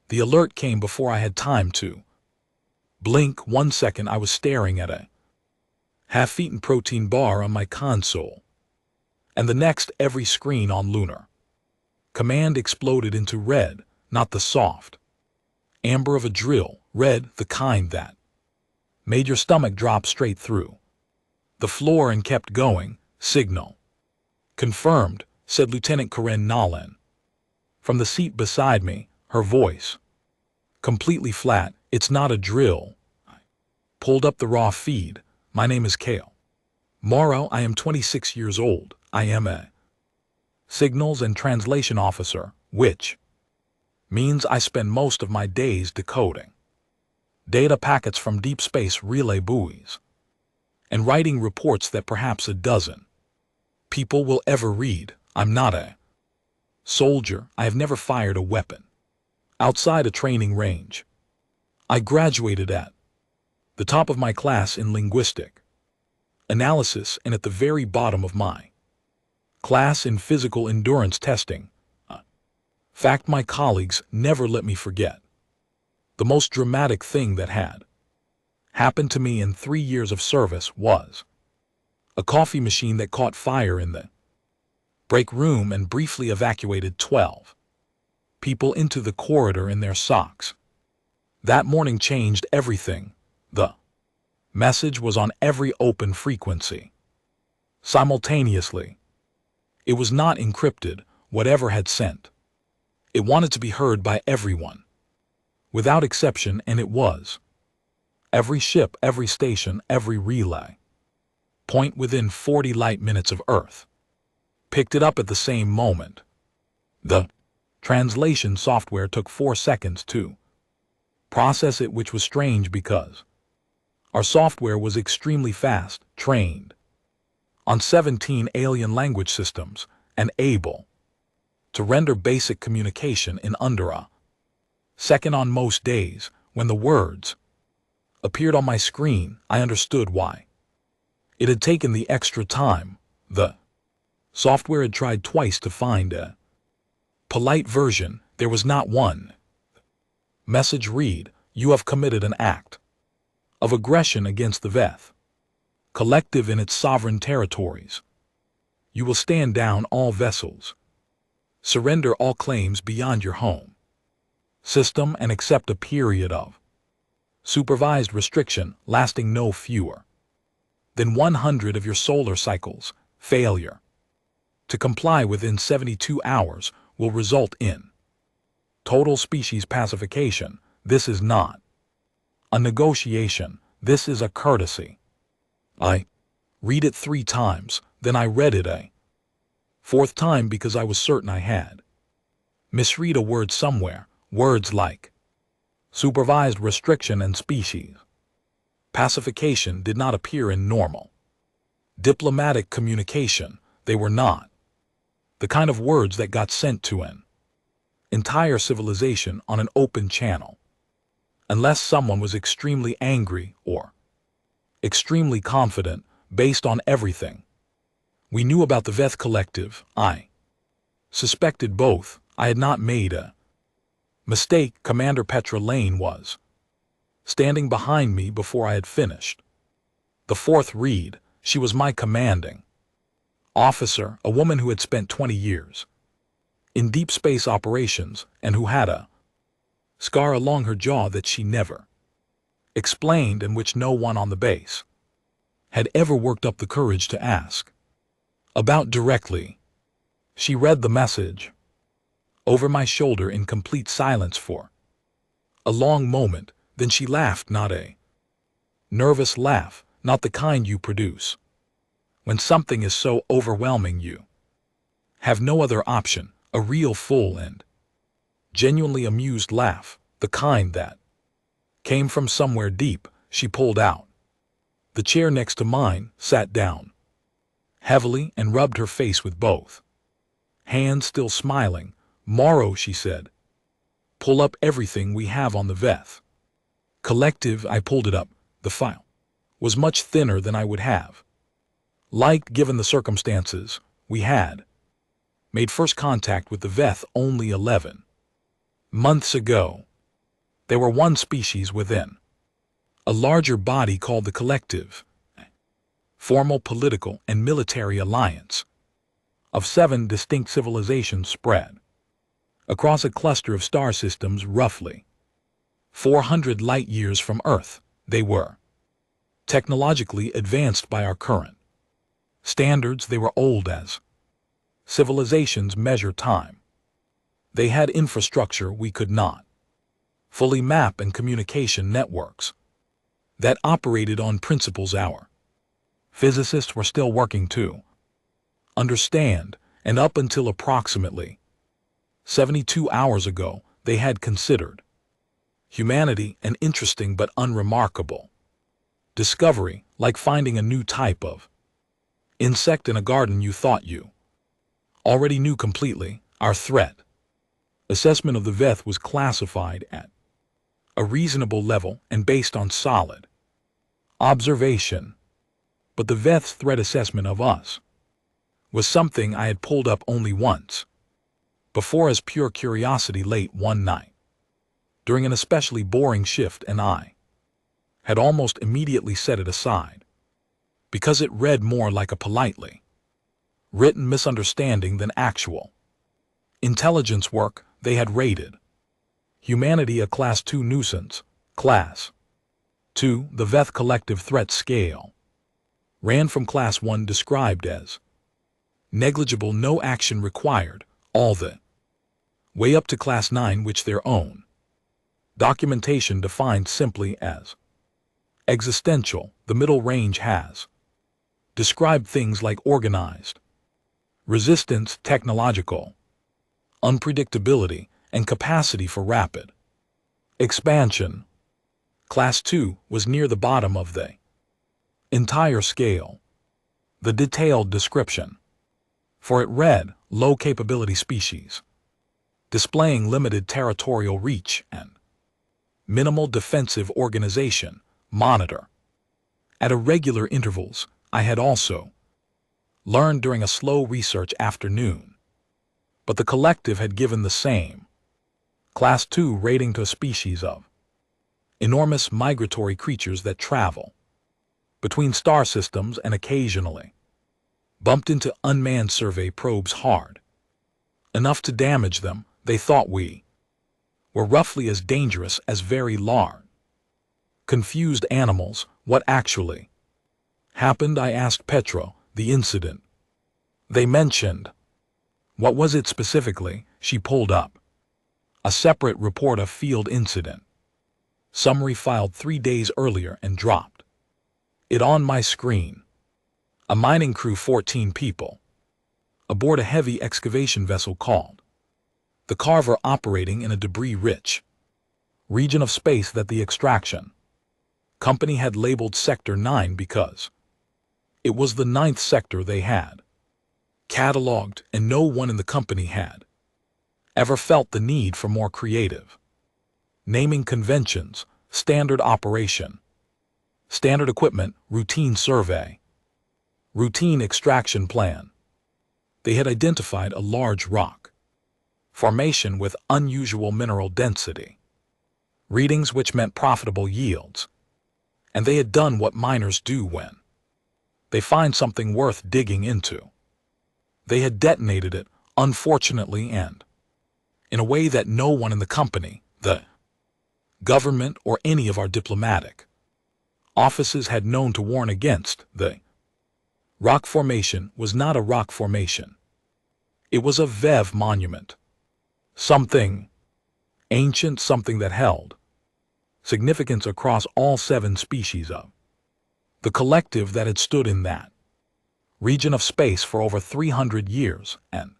The alert came before I had time to blink. 1 second I was staring at a half-eaten protein bar on my console, and the next every screen on Lunar Command exploded into red, not the soft amber of a drill, red, the kind that made your stomach drop straight through the floor and kept going. Signal confirmed, said Lieutenant Karen Nolan from the seat beside me, her voice completely flat. It's not a drill. I pulled up the raw feed. My name is Kale Morrow. I am 26 years old. I am a signals and translation officer, which means I spend most of my days decoding data packets from deep space relay buoys and writing reports that perhaps a dozen people will ever read. I'm not a soldier. I have never fired a weapon outside a training range. I graduated at the top of my class in linguistic analysis and at the very bottom of my class in physical endurance testing. Fact my colleagues never let me forget. The most dramatic thing that had happened to me in 3 years of service was a coffee machine that caught fire in the break room and briefly evacuated 12 people into the corridor in their socks. That morning changed everything. The message was on every open frequency simultaneously. It was not encrypted, whatever had sent. It wanted to be heard by everyone, without exception, and it was. Every ship, every station, every relay point within 40 light minutes of Earth picked it up at the same moment. The translation software took 4 seconds to process it, which was strange because our software was extremely fast, trained on 17 alien language systems, and able to render basic communication in under a second on most days. When the words appeared on my screen, I understood why it had taken the extra time. The software had tried twice to find a polite version. There was not one. Message read, you have committed an act of aggression against the Veth Collective in its sovereign territories. You will stand down all vessels, surrender all claims beyond your home system, and accept a period of supervised restriction lasting no fewer than 100 of your solar cycles. Failure to comply within 72 hours will result in total species pacification. This is not a negotiation. This is a courtesy. I read it 3 times, then I read it a 4th time because I was certain I had misread a word somewhere. Words like supervised restriction and species pacification did not appear in normal diplomatic communication. They were not the kind of words that got sent to an entire civilization on an open channel, unless someone was extremely angry or extremely confident. Based on everything we knew about the Veth Collective, I suspected both. I had not made a mistake. Commander Petra Lane was standing behind me before I had finished the 4th read. She was my commanding officer, a woman who had spent 20 years in deep space operations and who had a scar along her jaw that she never explained and which no one on the base had ever worked up the courage to ask about directly. She read the message over my shoulder in complete silence for a long moment. Then she laughed, not a nervous laugh, not the kind you produce when something is so overwhelming you have no other option. A real, full, and genuinely amused laugh, the kind that came from somewhere deep. She pulled out the chair next to mine, sat down heavily, and rubbed her face with both hands, still smiling. Morrow, she said, pull up everything we have on the Veth Collective. I pulled it up. The file was much thinner than I would have liked given the circumstances. We had made first contact with the Veth only 11 months ago. They were one species within a larger body called the Collective, formal political and military alliance of 7 distinct civilizations spread across a cluster of star systems roughly 400 light-years from Earth. They were technologically advanced by our current standards. They were old as civilizations measure time. They had infrastructure we could not fully map and communication networks that operated on principles our physicists were still working to understand, and up until approximately 72 hours ago, they had considered humanity an interesting but unremarkable discovery, like finding a new type of insect in a garden you thought you already knew completely. Our threat assessment of the Veth was classified at a reasonable level and based on solid observation. But the Veth's threat assessment of us was something I had pulled up only once before as pure curiosity late one night during an especially boring shift, and I had almost immediately set it aside because it read more like a politely written misunderstanding than actual intelligence work. They had rated humanity a Class 2 nuisance. Class 2, the Veth Collective Threat Scale, ran from Class 1, described as negligible, no action required, all the way up to Class 9, which their own documentation defined simply as existential. The middle range has described things like organized resistance, technological unpredictability, and capacity for rapid expansion. Class 2 was near the bottom of the entire scale. The detailed description for it read low capability species, displaying limited territorial reach and minimal defensive organization, monitor at irregular intervals. I had also learned during a slow research afternoon, but the Collective had given the same Class 2 rating to a species of enormous migratory creatures that travel between star systems and occasionally bumped into unmanned survey probes hard enough to damage them. They thought we were roughly as dangerous as very large, confused animals. What actually happened? I asked Petra. The incident they mentioned. What was it specifically? She pulled up a separate report of field incident summary filed 3 days earlier and dropped it on my screen. A mining crew, 14 people, aboard a heavy excavation vessel called the Carver, operating in a debris-rich region of space that the extraction company had labeled Sector 9 because it was the 9th sector they had cataloged, and no one in the company had ever felt the need for more creative naming conventions. Standard operation, standard equipment, routine survey, routine extraction plan. They had identified a large rock formation with unusual mineral density readings, which meant profitable yields, and they had done what miners do when they find something worth digging into. They had detonated it, unfortunately, and in a way that no one in the company, the government, or any of our diplomatic offices had known to warn against. The rock formation was not a rock formation. It was a Vev monument. Something ancient, something that held significance across all 7 species of the Collective that had stood in that region of space for over 300 years, and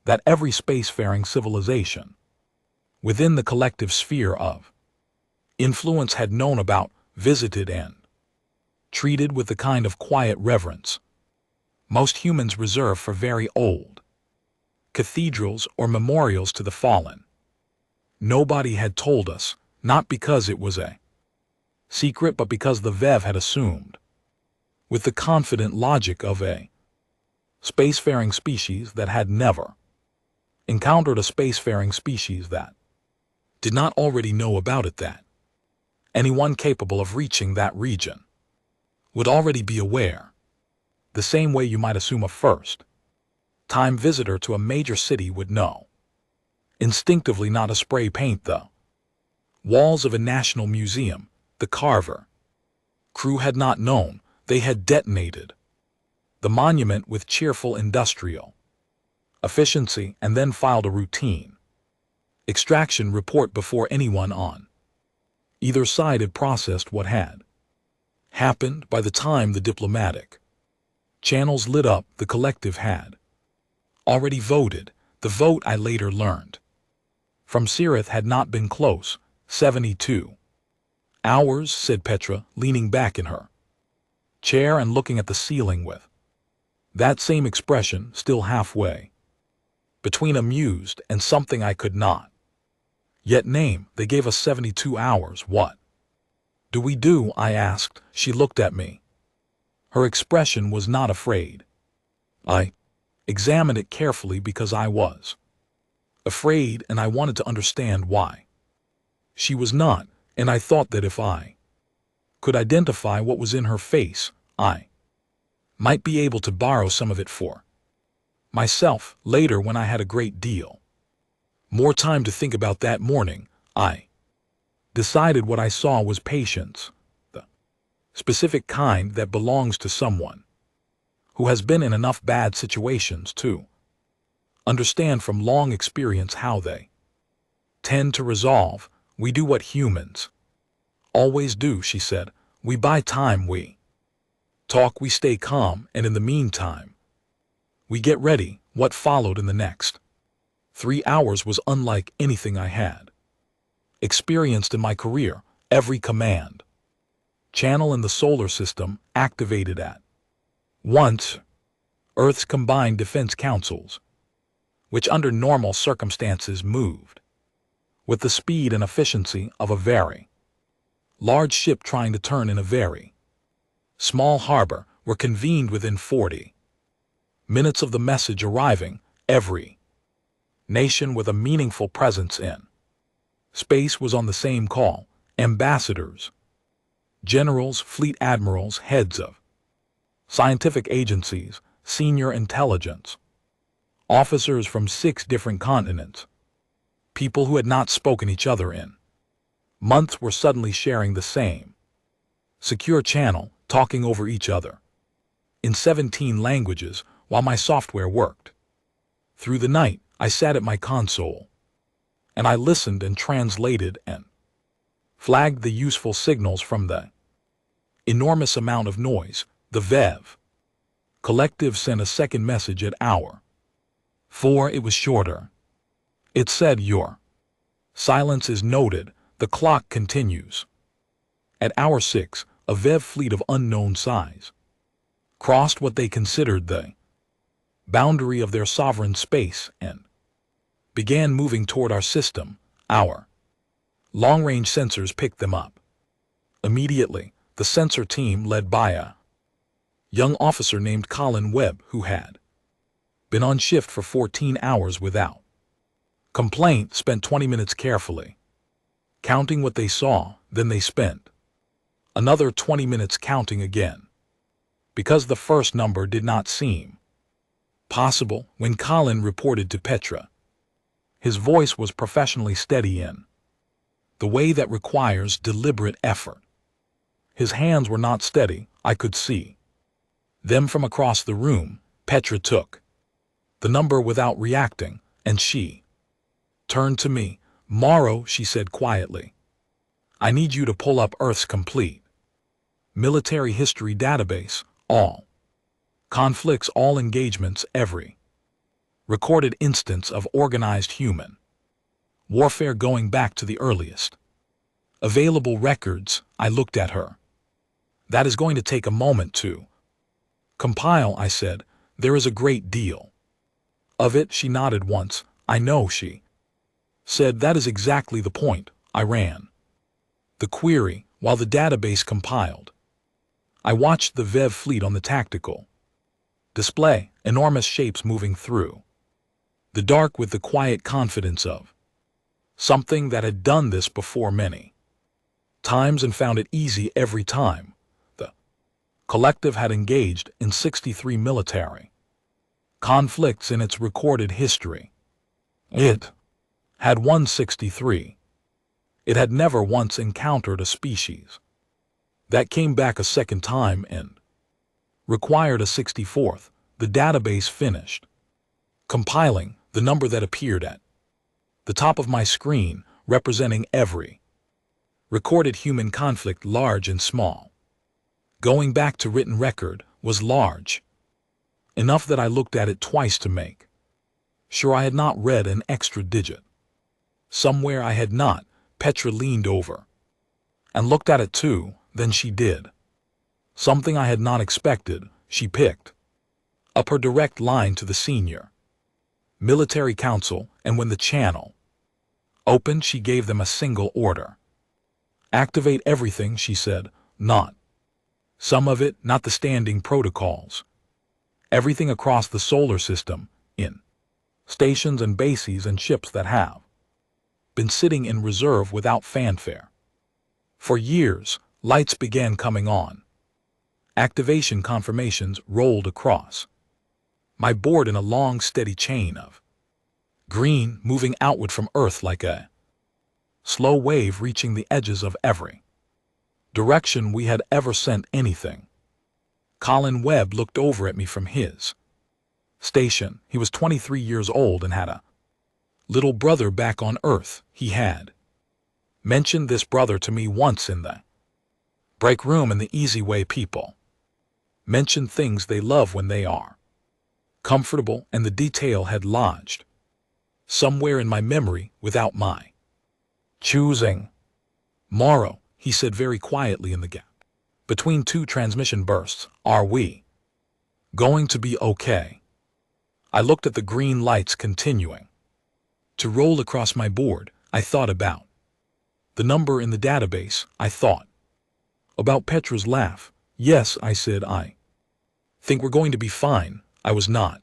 that every spacefaring civilization within the Collective sphere of influence had known about, visited, and treated with the kind of quiet reverence most humans reserve for very old cathedrals or memorials to the fallen. Nobody had told us, not because it was a secret, but because the Vev had assumed, with the confident logic of a spacefaring species that had never encountered a spacefaring species that did not already know about it that anyone capable of reaching that region would already be aware, the same way you might assume a first-time visitor to a major city would know. Instinctively, not a spray paint though. Walls of a national museum, the Carver crew had not known they had detonated the monument with cheerful industrial efficiency and then filed a routine extraction report before anyone on either side had processed what had happened. By the time the diplomatic channels lit up, the collective had already voted. The vote, I later learned from Sirith, had not been close. 72 hours, said Petra, leaning back in her chair and looking at the ceiling with that same expression, still halfway between amused and something I could not yet name. They gave us 72 hours. What do we do? I asked. She looked at me. Her expression was not afraid. I examined it carefully because I was afraid and I wanted to understand why. She was not, and I thought that if I could identify what was in her face, I might be able to borrow some of it for myself later when I had a great deal more time to think about. That morning, I decided what I saw was patience, the specific kind that belongs to someone who has been in enough bad situations to understand from long experience how they tend to resolve. We do what humans always do, she said. We buy time, we talk, we stay calm, and in the meantime, we get ready. What followed in the next 3 hours was unlike anything I had experienced in my career. Every command channel in the solar system activated at once. Earth's combined defense councils, which under normal circumstances moved with the speed and efficiency of a very large ship trying to turn in a very small harbor, were convened within 40 minutes of the message arriving. Every nation with a meaningful presence in space was on the same call. Ambassadors, generals, fleet admirals, heads of scientific agencies, senior intelligence officers from 6 different continents, people who had not spoken each other in months were suddenly sharing the same secure channel, talking over each other in 17 languages while my software worked. Through the night, I sat at my console and I listened and translated and flagged the useful signals from the enormous amount of noise. The VEV collective sent a second message at hour 4. It was shorter. It said, "Your silence is noted. The clock continues." At hour 6, a VEV fleet of unknown size crossed what they considered the boundary of their sovereign space and began moving toward our system. Our long-range sensors picked them up. Immediately, the sensor team, led by a young officer named Colin Webb, who had been on shift for 14 hours without complaint, spent 20 minutes carefully counting what they saw. Then they spent another 20 minutes counting again, because the first number did not seem possible. When Colin reported to Petra, his voice was professionally steady in the way that requires deliberate effort. His hands were not steady. I could see them from across the room. Petra took the number without reacting, and she turned to me. "Morrow," she said quietly, "I need you to pull up Earth's complete military history database, all conflicts, all engagements, every recorded instance of organized human warfare going back to the earliest available records." I looked at her. "That is going to take a moment to compile," I said. "There is a great deal of it." She nodded once. "I know," she said. "That is exactly the point." I ran the query while the database compiled. I watched the VEV fleet on the tactical display, enormous shapes moving through the dark with the quiet confidence of Something that had done this before many times and found it easy every time. The collective had engaged in 63 military conflicts in its recorded history. It had won 63. It had never once encountered a species that came back a second time and required a 64th. The database finished compiling. The number that appeared at the top of my screen, representing every recorded human conflict, large and small, going back to written record, was large enough that I looked at it twice to make sure I had not read an extra digit somewhere I had not. Petra leaned over and looked at it too. Then she did something I had not expected. She picked up her direct line to the senior military council, and when the channel opened, she gave them a single order. Activate everything, she said. Not some of it, not the standing protocols. Everything across the solar system, in stations and bases and ships that have been sitting in reserve without fanfare for years. Lights began coming on. Activation confirmations rolled across my board in a long, steady chain of green, moving outward from Earth like a slow wave, reaching the edges of every direction we had ever sent anything. Colin Webb looked over at me from his station. He was 23 years old and had a little brother back on Earth. He had mentioned this brother to me once in the break room, in the easy way people mention things they love when they are comfortable, and the detail had lodged somewhere in my memory without my choosing. Morrow, he said very quietly in the gap between two transmission bursts, are we going to be okay? I looked at the green lights continuing to roll across my board. I thought about the number in the database. I thought about Petra's laugh. Yes, I said, I think we're going to be fine. I was not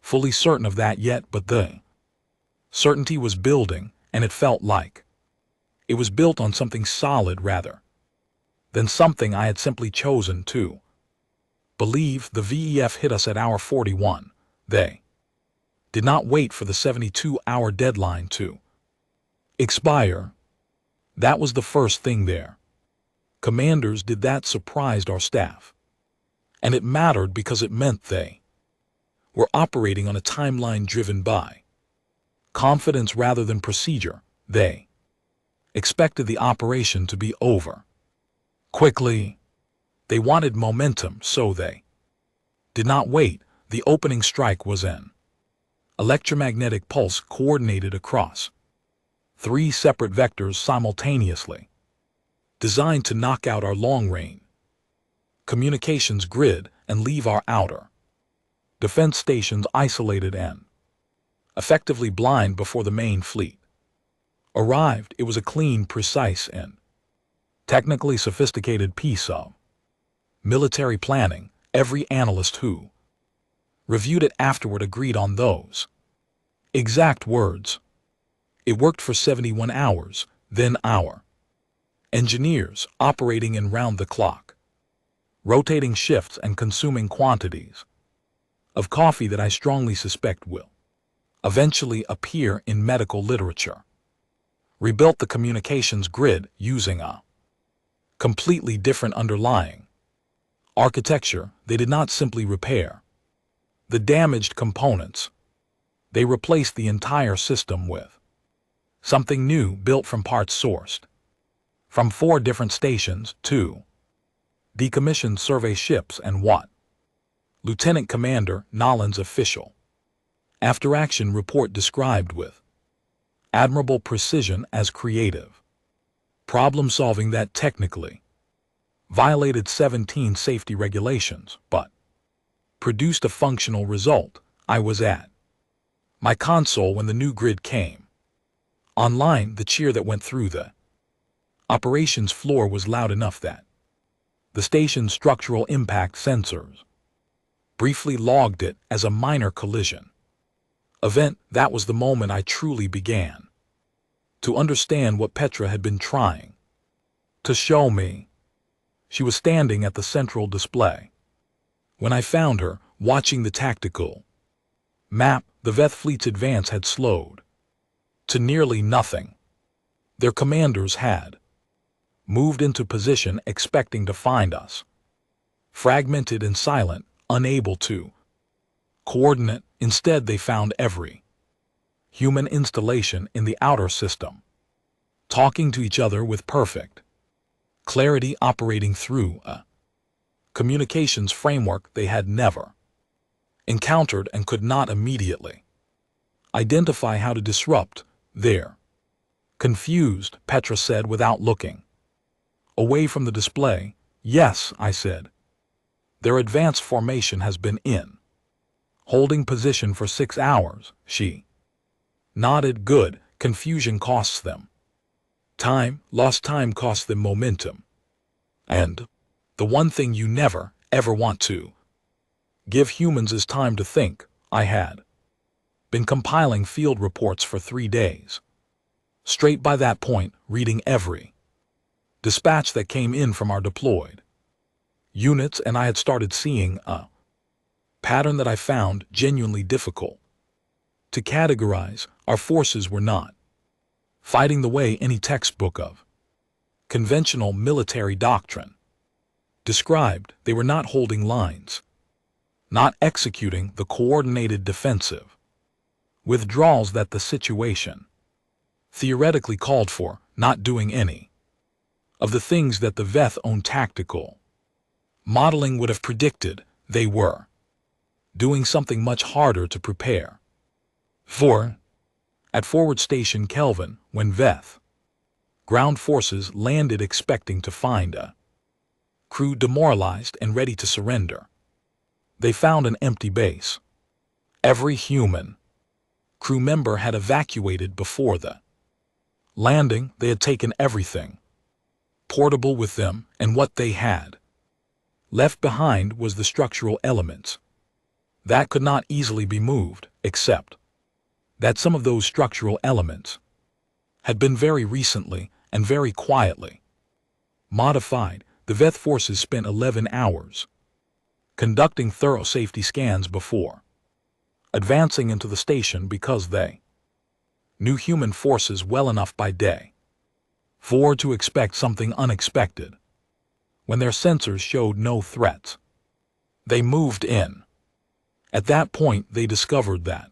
fully certain of that yet, but the certainty was building, and it felt like it was built on something solid rather than something I had simply chosen to believe. The VEF hit us at hour 41. They did not wait for the 72-hour deadline to expire. That was the first thing their commanders did. That surprised our staff, and it mattered because it meant they were operating on a timeline driven by confidence rather than procedure. They expected the operation to be over quickly. They wanted momentum, so they did not wait. The opening strike was an electromagnetic pulse coordinated across 3 separate vectors simultaneously, designed to knock out our long-range communications grid and leave our outer defense stations isolated and effectively blind before the main fleet arrived. It was a clean, precise, and technically sophisticated piece of military planning. Every analyst who reviewed it afterward agreed on those exact words. It worked for 71 hours. Then our engineers, operating in round-the-clock, rotating shifts and consuming quantities of coffee that I strongly suspect will eventually appear in medical literature, rebuilt the communications grid using a completely different underlying architecture. They did not simply repair the damaged components. They replaced the entire system with something new, built from parts sourced from 4 different stations, 2 decommissioned survey ships, and what Lieutenant Commander Nolan's official after-action report described with admirable precision as creative problem-solving that technically violated 17 safety regulations, but produced a functional result. I was at my console when the new grid came online. The cheer that went through the operations floor was loud enough that the station's structural impact sensors briefly logged it as a minor collision event. That was the moment I truly began to understand what Petra had been trying to show me. She was standing at the central display. When I found her, watching the tactical map, the Veth fleet's advance had slowed to nearly nothing. Their commanders had moved into position expecting to find us fragmented and silent, unable to coordinate. Instead, they found every human installation in the outer system talking to each other with perfect clarity, operating through a communications framework they had never encountered and could not immediately identify how to disrupt. Their confused, Petra said without looking away from the display. Yes, I said. Their advanced formation has been in holding position for 6 hours. She nodded. Good. Confusion costs them time. Lost time costs them momentum. And the one thing you never, ever want to give humans is time to think. I had been compiling field reports for 3 days straight by that point, reading every dispatch that came in from our deployed units, and I had started seeing a pattern that I found genuinely difficult to categorize. Our forces were not fighting the way any textbook of conventional military doctrine described. They were not holding lines, not executing the coordinated defensive withdrawals that the situation theoretically called for, not doing any of the things that the Veth own tactical modeling would have predicted. They were doing something much harder to prepare for. At Forward Station Kelvin, when Veth ground forces landed expecting to find a crew demoralized and ready to surrender, they found an empty base. Every human crew member had evacuated before the landing. They had taken everything portable with them, and what they had left behind was the structural elements that could not easily be moved, except that some of those structural elements had been very recently and very quietly modified. The Veth forces spent 11 hours conducting thorough safety scans before advancing into the station because they knew human forces well enough by day for to expect something unexpected. When their sensors showed no threats, they moved in. At that point, they discovered that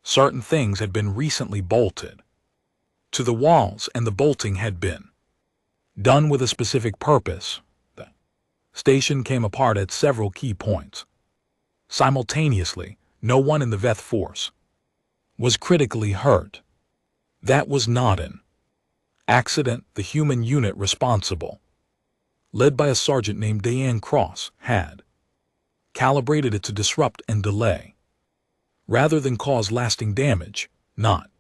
certain things had been recently bolted to the walls, and the bolting had been done with a specific purpose. The station came apart at several key points simultaneously. No one in the Veth force was critically hurt. That was not an accident. The human unit responsible, led by a sergeant named Diane Cross, had calibrated it to disrupt and delay rather than cause lasting damage, not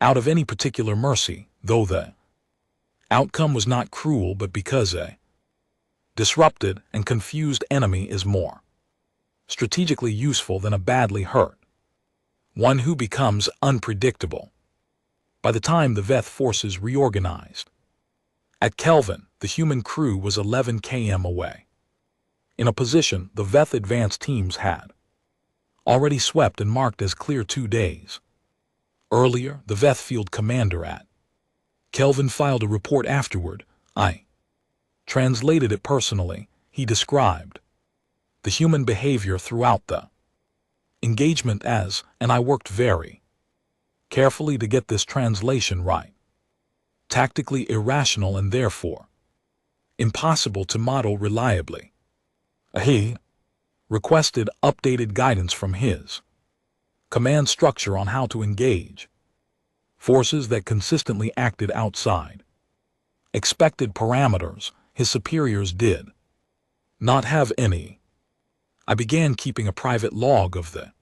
out of any particular mercy, though the outcome was not cruel, but because a disrupted and confused enemy is more strategically useful than a badly hurt one who becomes unpredictable. By the time the Veth forces reorganized at Kelvin, the human crew was 11 km away, in a position the Veth advance teams had already swept and marked as clear 2 days earlier. The Veth field commander at Kelvin filed a report afterward. I translated it personally. He described the human behavior throughout the engagement as, and I worked very carefully to get this translation right, tactically irrational and therefore impossible to model reliably. He requested updated guidance from his command structure on how to engage forces that consistently acted outside expected parameters. His superiors did not have any. I began keeping a private log of the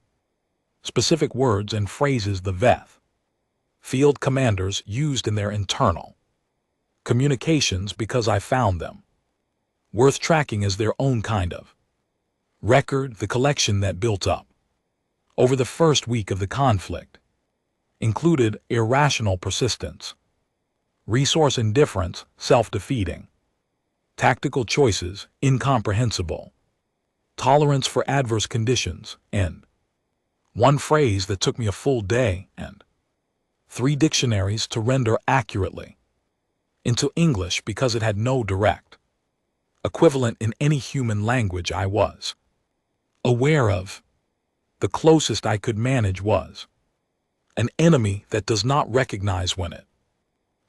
specific words and phrases the Veth field commanders used in their internal communications because I found them worth tracking as their own kind of record. The collection that built up over the first week of the conflict included irrational persistence, resource indifference, self-defeating, tactical choices, incomprehensible, tolerance for adverse conditions, and one phrase that took me a full day and 3 dictionaries to render accurately into English because it had no direct equivalent in any human language I was aware of. The closest I could manage was an enemy that does not recognize when it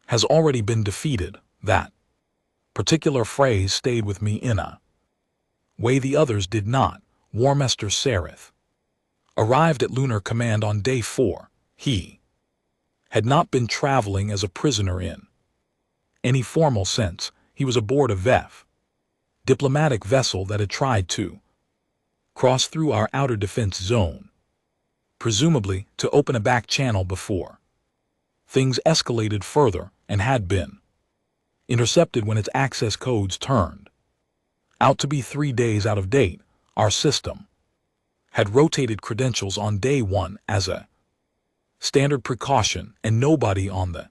has already been defeated. That particular phrase stayed with me in a way the others did not. Warmester Sareth arrived at Lunar Command on day 4. He had not been traveling as a prisoner in any formal sense. He was aboard a VEF diplomatic vessel that had tried to cross through our outer defense zone, presumably to open a back channel before things escalated further, and had been intercepted when its access codes turned out to be 3 days out of date. Our system had rotated credentials on day 1 as a standard precaution, and nobody on the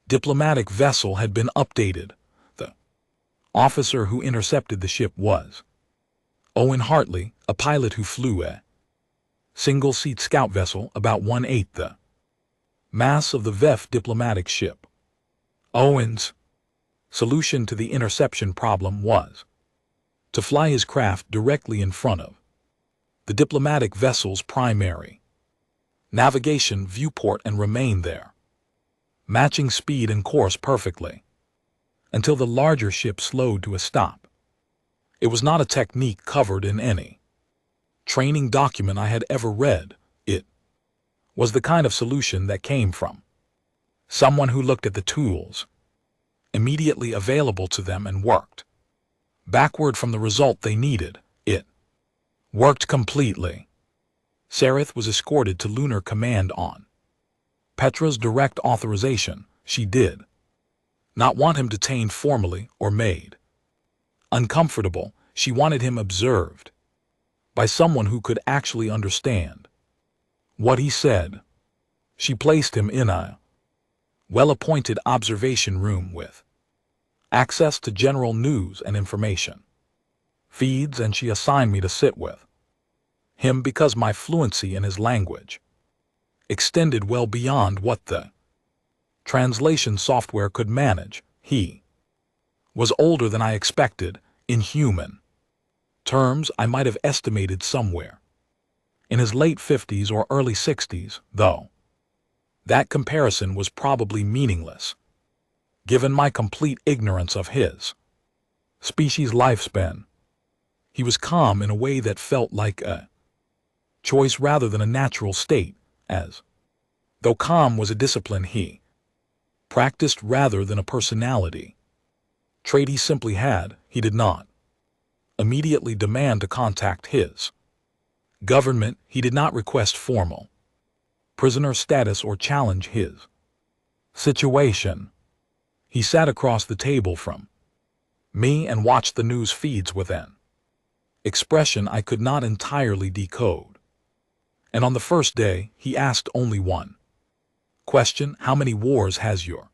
diplomatic vessel had been updated. The officer who intercepted the ship was Owen Hartley, a pilot who flew a single-seat scout vessel about 1/8 the mass of the VEF diplomatic ship. Owen's solution to the interception problem was to fly his craft directly in front of the diplomatic vessel's primary navigation viewport and remain there, matching speed and course perfectly, until the larger ship slowed to a stop. It was not a technique covered in any training document I had ever read. It was the kind of solution that came from someone who looked at the tools immediately available to them and worked backward from the result they needed. It worked completely. Sareth was escorted to Lunar Command on Petra's direct authorization. She did not want him detained formally or made uncomfortable. She wanted him observed by someone who could actually understand what he said. She placed him in a well-appointed observation room with access to general news and information feeds, and she assigned me to sit with him because my fluency in his language extended well beyond what the translation software could manage. He was older than I expected. In human terms, I might have estimated somewhere in his late 50s or early 60s, though that comparison was probably meaningless, given my complete ignorance of his species' lifespan. He was calm in a way that felt like a choice rather than a natural state, as though calm was a discipline he practiced rather than a personality trait he simply had. He did not immediately demand to contact his government. He did not request formal prisoner status or challenge his situation. He sat across the table from me and watched the news feeds with an expression I could not entirely decode. And on the first day, he asked only one question: how many wars has your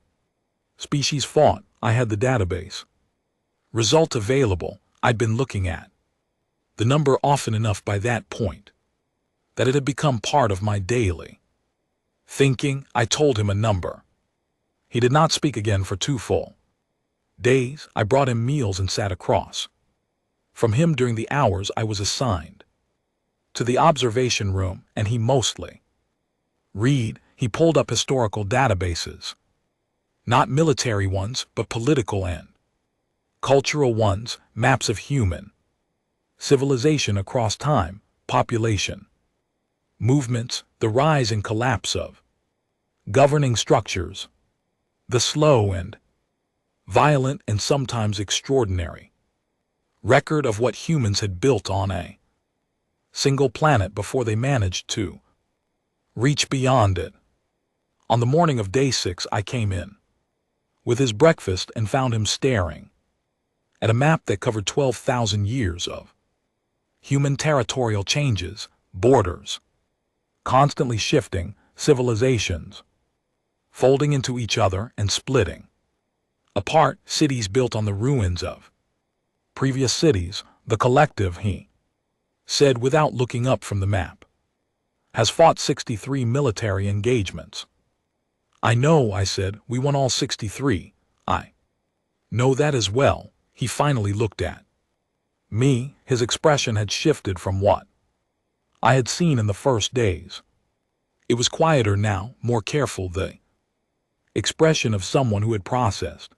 species fought? I had the database result available. I'd been looking at the number often enough by that point that it had become part of my daily thinking. I told him a number. He did not speak again for 2 full days. I brought him meals and sat across from him during the hours I was assigned to the observation room, and he mostly he pulled up historical databases, not military ones, but political and cultural ones, maps of human civilization across time, population movements, the rise and collapse of governing structures, the slow and violent and sometimes extraordinary record of what humans had built on a single planet before they managed to reach beyond it. On the morning of day 6, I came in with his breakfast and found him staring at a map that covered 12,000 years of human territorial changes, borders constantly shifting, civilizations, folding into each other and splitting apart, cities built on the ruins of previous cities. The collective, he said without looking up from the map, has fought 63 military engagements. I know, I said, we won all 63. I know that as well. He finally looked at me. His expression had shifted from what I had seen in the first days. It was quieter now, more careful, the expression of someone who had processed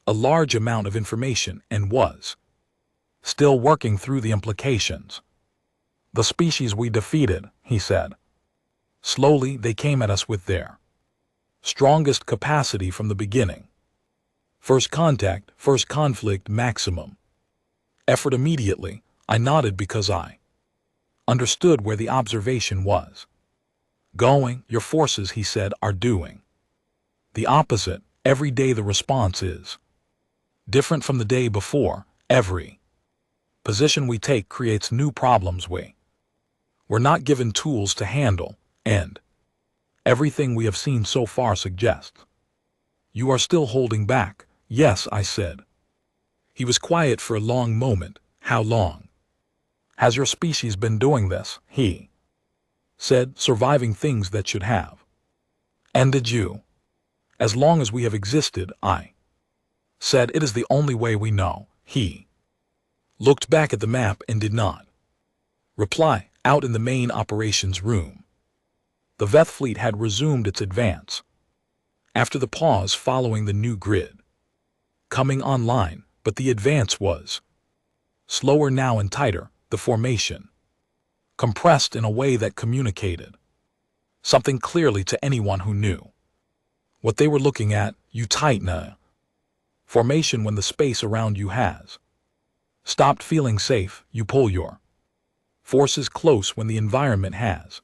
a large amount of information and was still working through the implications. The species we defeated, he said. Slowly they came at us with their strongest capacity from the beginning. First contact, first conflict, maximum effort immediately. I nodded because I understood where the observation was going. Your forces, he said, are doing the opposite. Every day the response is different from the day before. Every position we take creates new problems we're not given tools to handle, and everything we have seen so far suggests you are still holding back. Yes, I said. He was quiet for a long moment. How long has your species been doing this? He said, surviving things that should have ended you. As long as we have existed, I said. It is the only way we know. He looked back at the map and did not reply. Out in the main operations room, the Veth fleet had resumed its advance after the pause following the new grid coming online, but the advance was slower now and tighter, the formation compressed in a way that communicated something clearly to anyone who knew what they were looking at. You tighten a formation when the space around you has stopped feeling safe. You pull your forces close when the environment has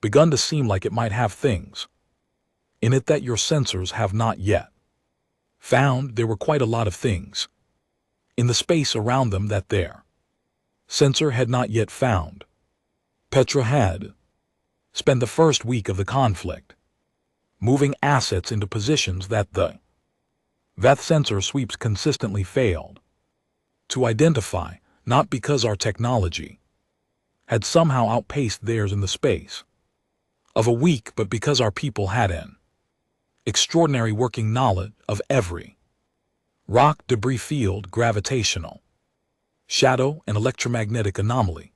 begun to seem like it might have things in it that your sensors have not yet found. There were quite a lot of things in the space around them that their sensor had not yet found. Petra had spent the first week of the conflict moving assets into positions that the Veth sensor sweeps consistently failed to identify, not because our technology had somehow outpaced theirs in the space of a week, but because our people had an extraordinary working knowledge of every rock, debris field, gravitational shadow, and electromagnetic anomaly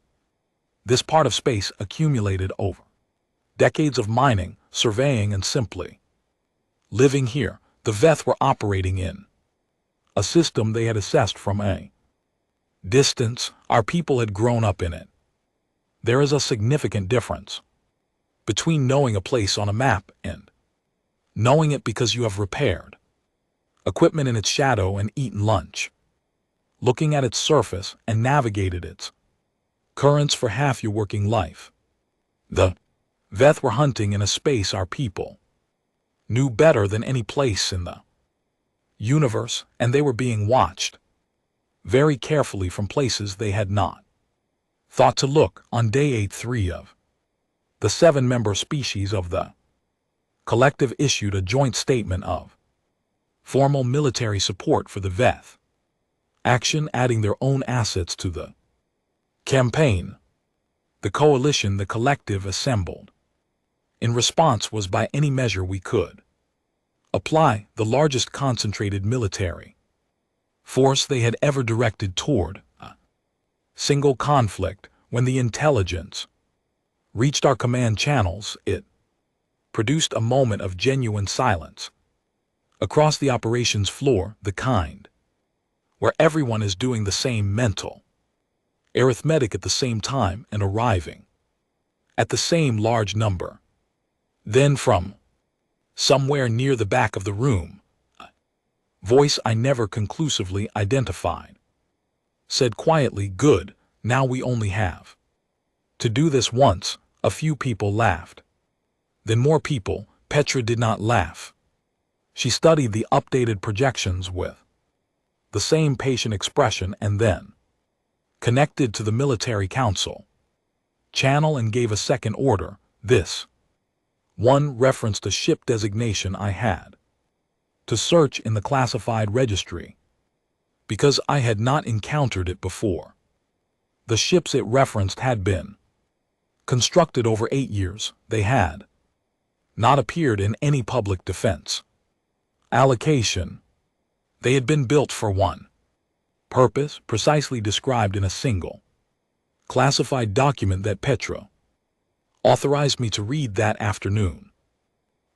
this part of space accumulated over decades of mining, surveying, and simply living here. The Veth were operating in a system they had assessed from a distance. Our people had grown up in it. There is a significant difference between knowing a place on a map and knowing it because you have repaired equipment in its shadow and eaten lunch, looking at its surface and navigated its currents for half your working life. The Veth were hunting in a space our people knew better than any place in the universe, and they were being watched very carefully from places they had not thought to look. On day 8-3 of the 7-member species of the collective issued a joint statement of formal military support for the Veth action, adding their own assets to the campaign. The coalition the collective assembled in response was by any measure we could apply the largest concentrated military force they had ever directed toward a single conflict. When the intelligence reached our command channels, it produced a moment of genuine silence across the operations floor, the kind where everyone is doing the same mental arithmetic at the same time and arriving at the same large number. Then from somewhere near the back of the room, a voice I never conclusively identified said quietly, "Good, now we only have to do this once." A few people laughed. Then more people. Petra did not laugh. She studied the updated projections with the same patient expression and then connected to the military council channel and gave a second order. This One referenced a ship designation I had to search in the classified registry because I had not encountered it before. The ships it referenced had been constructed over 8 years. They had not appeared in any public defense allocation. They had been built for one purpose precisely described in a single classified document that Petra authorized me to read that afternoon,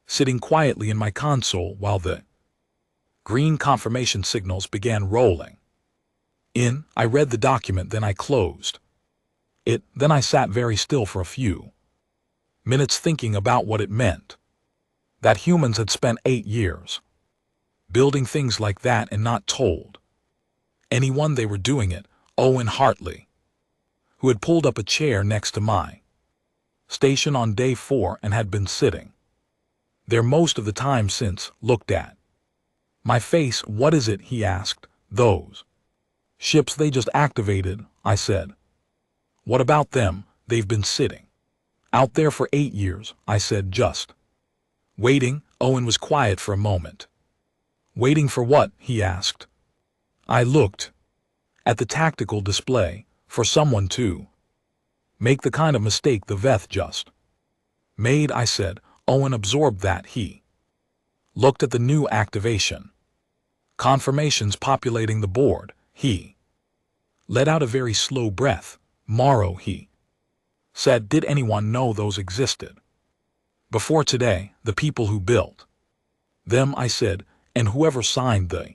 sitting quietly in my console while the green confirmation signals began rolling in. I read the document, then I closed it, then I sat very still for a few minutes thinking about what it meant. That humans had spent 8 years building things like that and not told anyone they were doing it. Owen Hartley, who had pulled up a chair next to my station on day 4 and had been sitting there most of the time since, looked at my face. What is it? He asked. Those ships they just activated, I said. What about them? They've been sitting out there for 8 years, I said, just waiting. Owen was quiet for a moment. Waiting for what? He asked. I looked at the tactical display. For someone to make the kind of mistake the Veth just made, I said. Owen absorbed that. He looked at the new activation confirmations populating the board. He let out a very slow breath. Morrow, he said. Did anyone know those existed before today? The people who built them, I said, and whoever signed the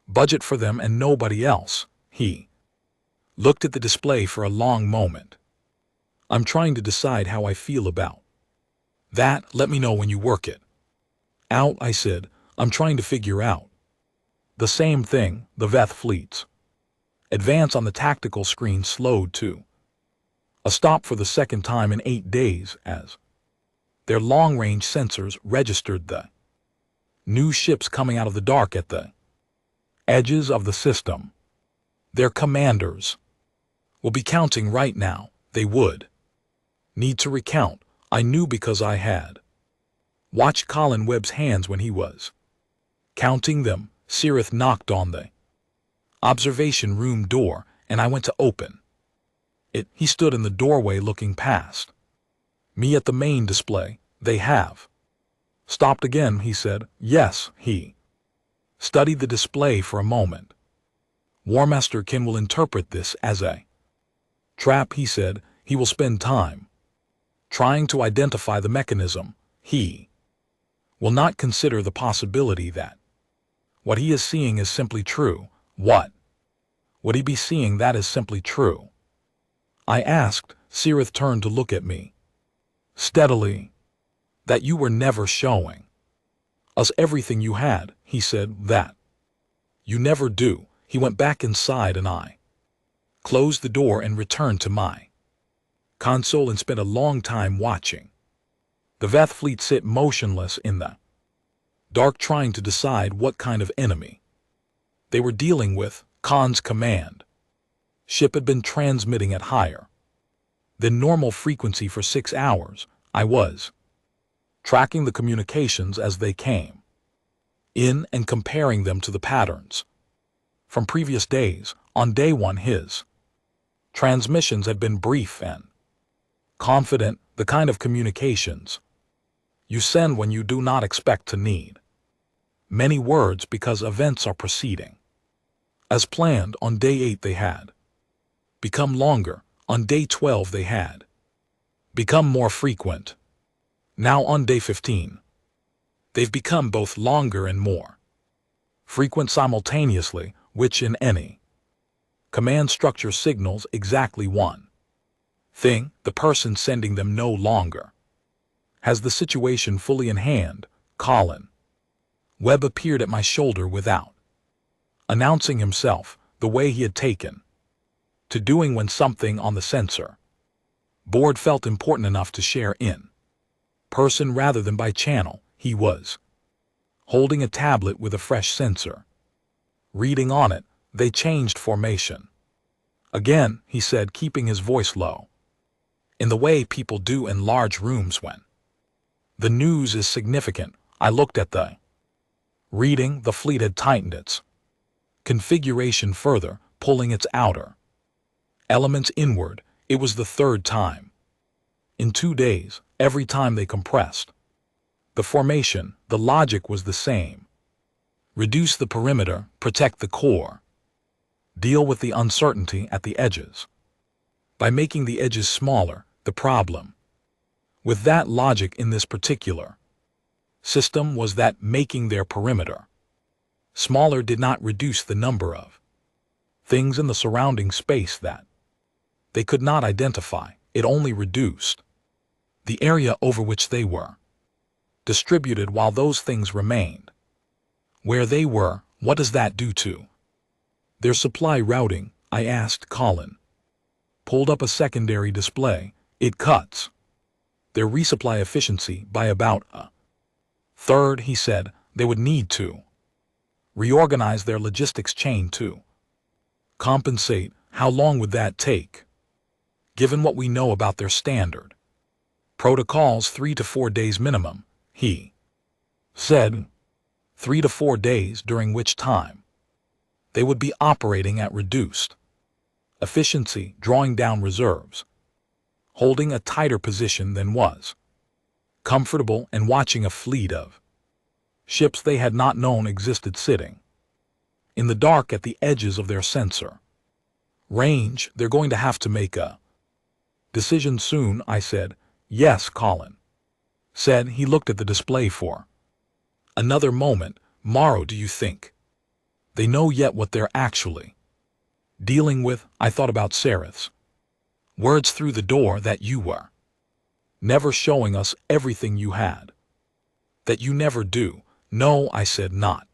budget for them, and nobody else. He looked at the display for a long moment. I'm trying to decide how I feel about that. Let me know when you work it out, I said. I'm trying to figure out the same thing. The Veth fleet's advance on the tactical screen slowed to a stop for the second time in 8 days as their long-range sensors registered the new ships coming out of the dark at the edges of the system. Their commanders will be counting right now. They would need to recount. I knew because I had watched Colin Webb's hands when he was counting them. Sirith knocked on the observation room door, and I went to open it. He stood in the doorway looking past me at the main display. They have stopped again, he said. Yes. He studied the display for a moment. War Master Kin will interpret this as a trap, he said. He will spend time trying to identify the mechanism. He will not consider the possibility that what he is seeing is simply true. What would he be seeing that is simply true? I asked. Sirith turned to look at me steadily. That you were never showing us everything you had, he said. That you never do. He went back inside and I closed the door and returned to my console and spent a long time watching the Veth fleet sit motionless in the dark, trying to decide what kind of enemy they were dealing with. Khan's command ship had been transmitting at higher than normal frequency for 6 hours. I was tracking the communications as they came in and comparing them to the patterns from previous days. On day 1, his transmissions had been brief and confident, the kind of communications you send when you do not expect to need many words because events are proceeding as planned. On day 8 they had become longer. On day 12 they had become more frequent. Now on day 15, they've become both longer and more frequent simultaneously, which in any command structure signals exactly one thing: the person sending them no longer has the situation fully in hand. Colin Webb appeared at my shoulder without announcing himself, the way he had taken to doing when something on the sensor board felt important enough to share in person rather than by channel. He was holding a tablet with a fresh sensor reading on it. They changed formation again, he said, keeping his voice low, in the way people do in large rooms when The news is significant. I looked at the reading. The fleet had tightened its configuration further, pulling its outer elements inward. It was the third time in 2 days, every time they compressed the formation. The logic was the same. Reduce the perimeter, protect the core. Deal with the uncertainty at the edges. By making the edges smaller, the problem with that logic in this particular system was that making their perimeter smaller did not reduce the number of things in the surrounding space that they could not identify. It only reduced the area over which they were distributed while those things remained where they were. What does that do to their supply routing? I asked Colin. Pulled up a secondary display. It cuts their resupply efficiency by about a third, he said. They would need to reorganize their logistics chain to compensate. How long would that take? Given what we know about their standard protocols, 3 to 4 days minimum, he said. 3 to 4 days, during which time they would be operating at reduced efficiency, drawing down reserves, holding a tighter position than was comfortable, and watching a fleet of ships they had not known existed sitting in the dark at the edges of their sensor range. They're going to have to make a decision soon, I said. Yes, Colin said. He looked at the display for another moment. Morrow, do you think they know yet what they're actually dealing with? I thought about Sereth's words through the door, that you were never showing us everything you had, that you never do. No, I said, not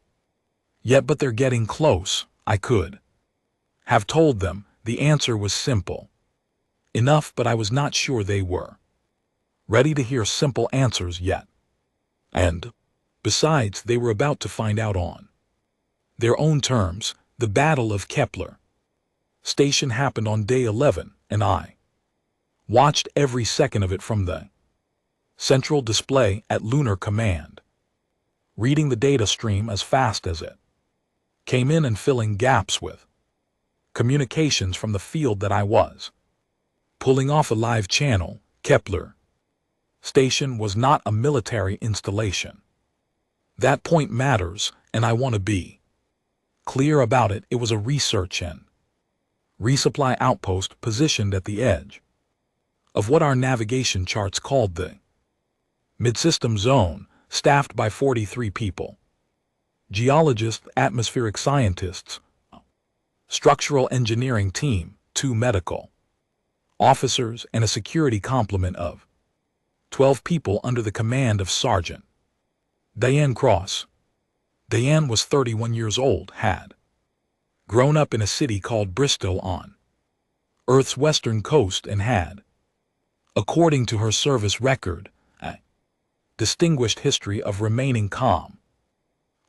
yet, but they're getting close. I could have told them. The answer was simple enough, but I was not sure they were ready to hear simple answers yet. And besides, they were about to find out on their own terms. The Battle of Kepler Station happened on day 11, and I watched every second of it from the central display at Lunar Command, reading the data stream as fast as it came in and filling gaps with communications from the field that I was pulling off a live channel. Kepler Station was not a military installation. That point matters, and I want to be clear about it. It was a research and resupply outpost positioned at the edge of what our navigation charts called the mid-system zone, staffed by 43 people: geologists, atmospheric scientists, structural engineering team, 2 medical officers, and a security complement of 12 people under the command of Sergeant Diane Cross. Diane was 31 years old, had grown up in a city called Bristol on Earth's western coast, and had, according to her service record, a distinguished history of remaining calm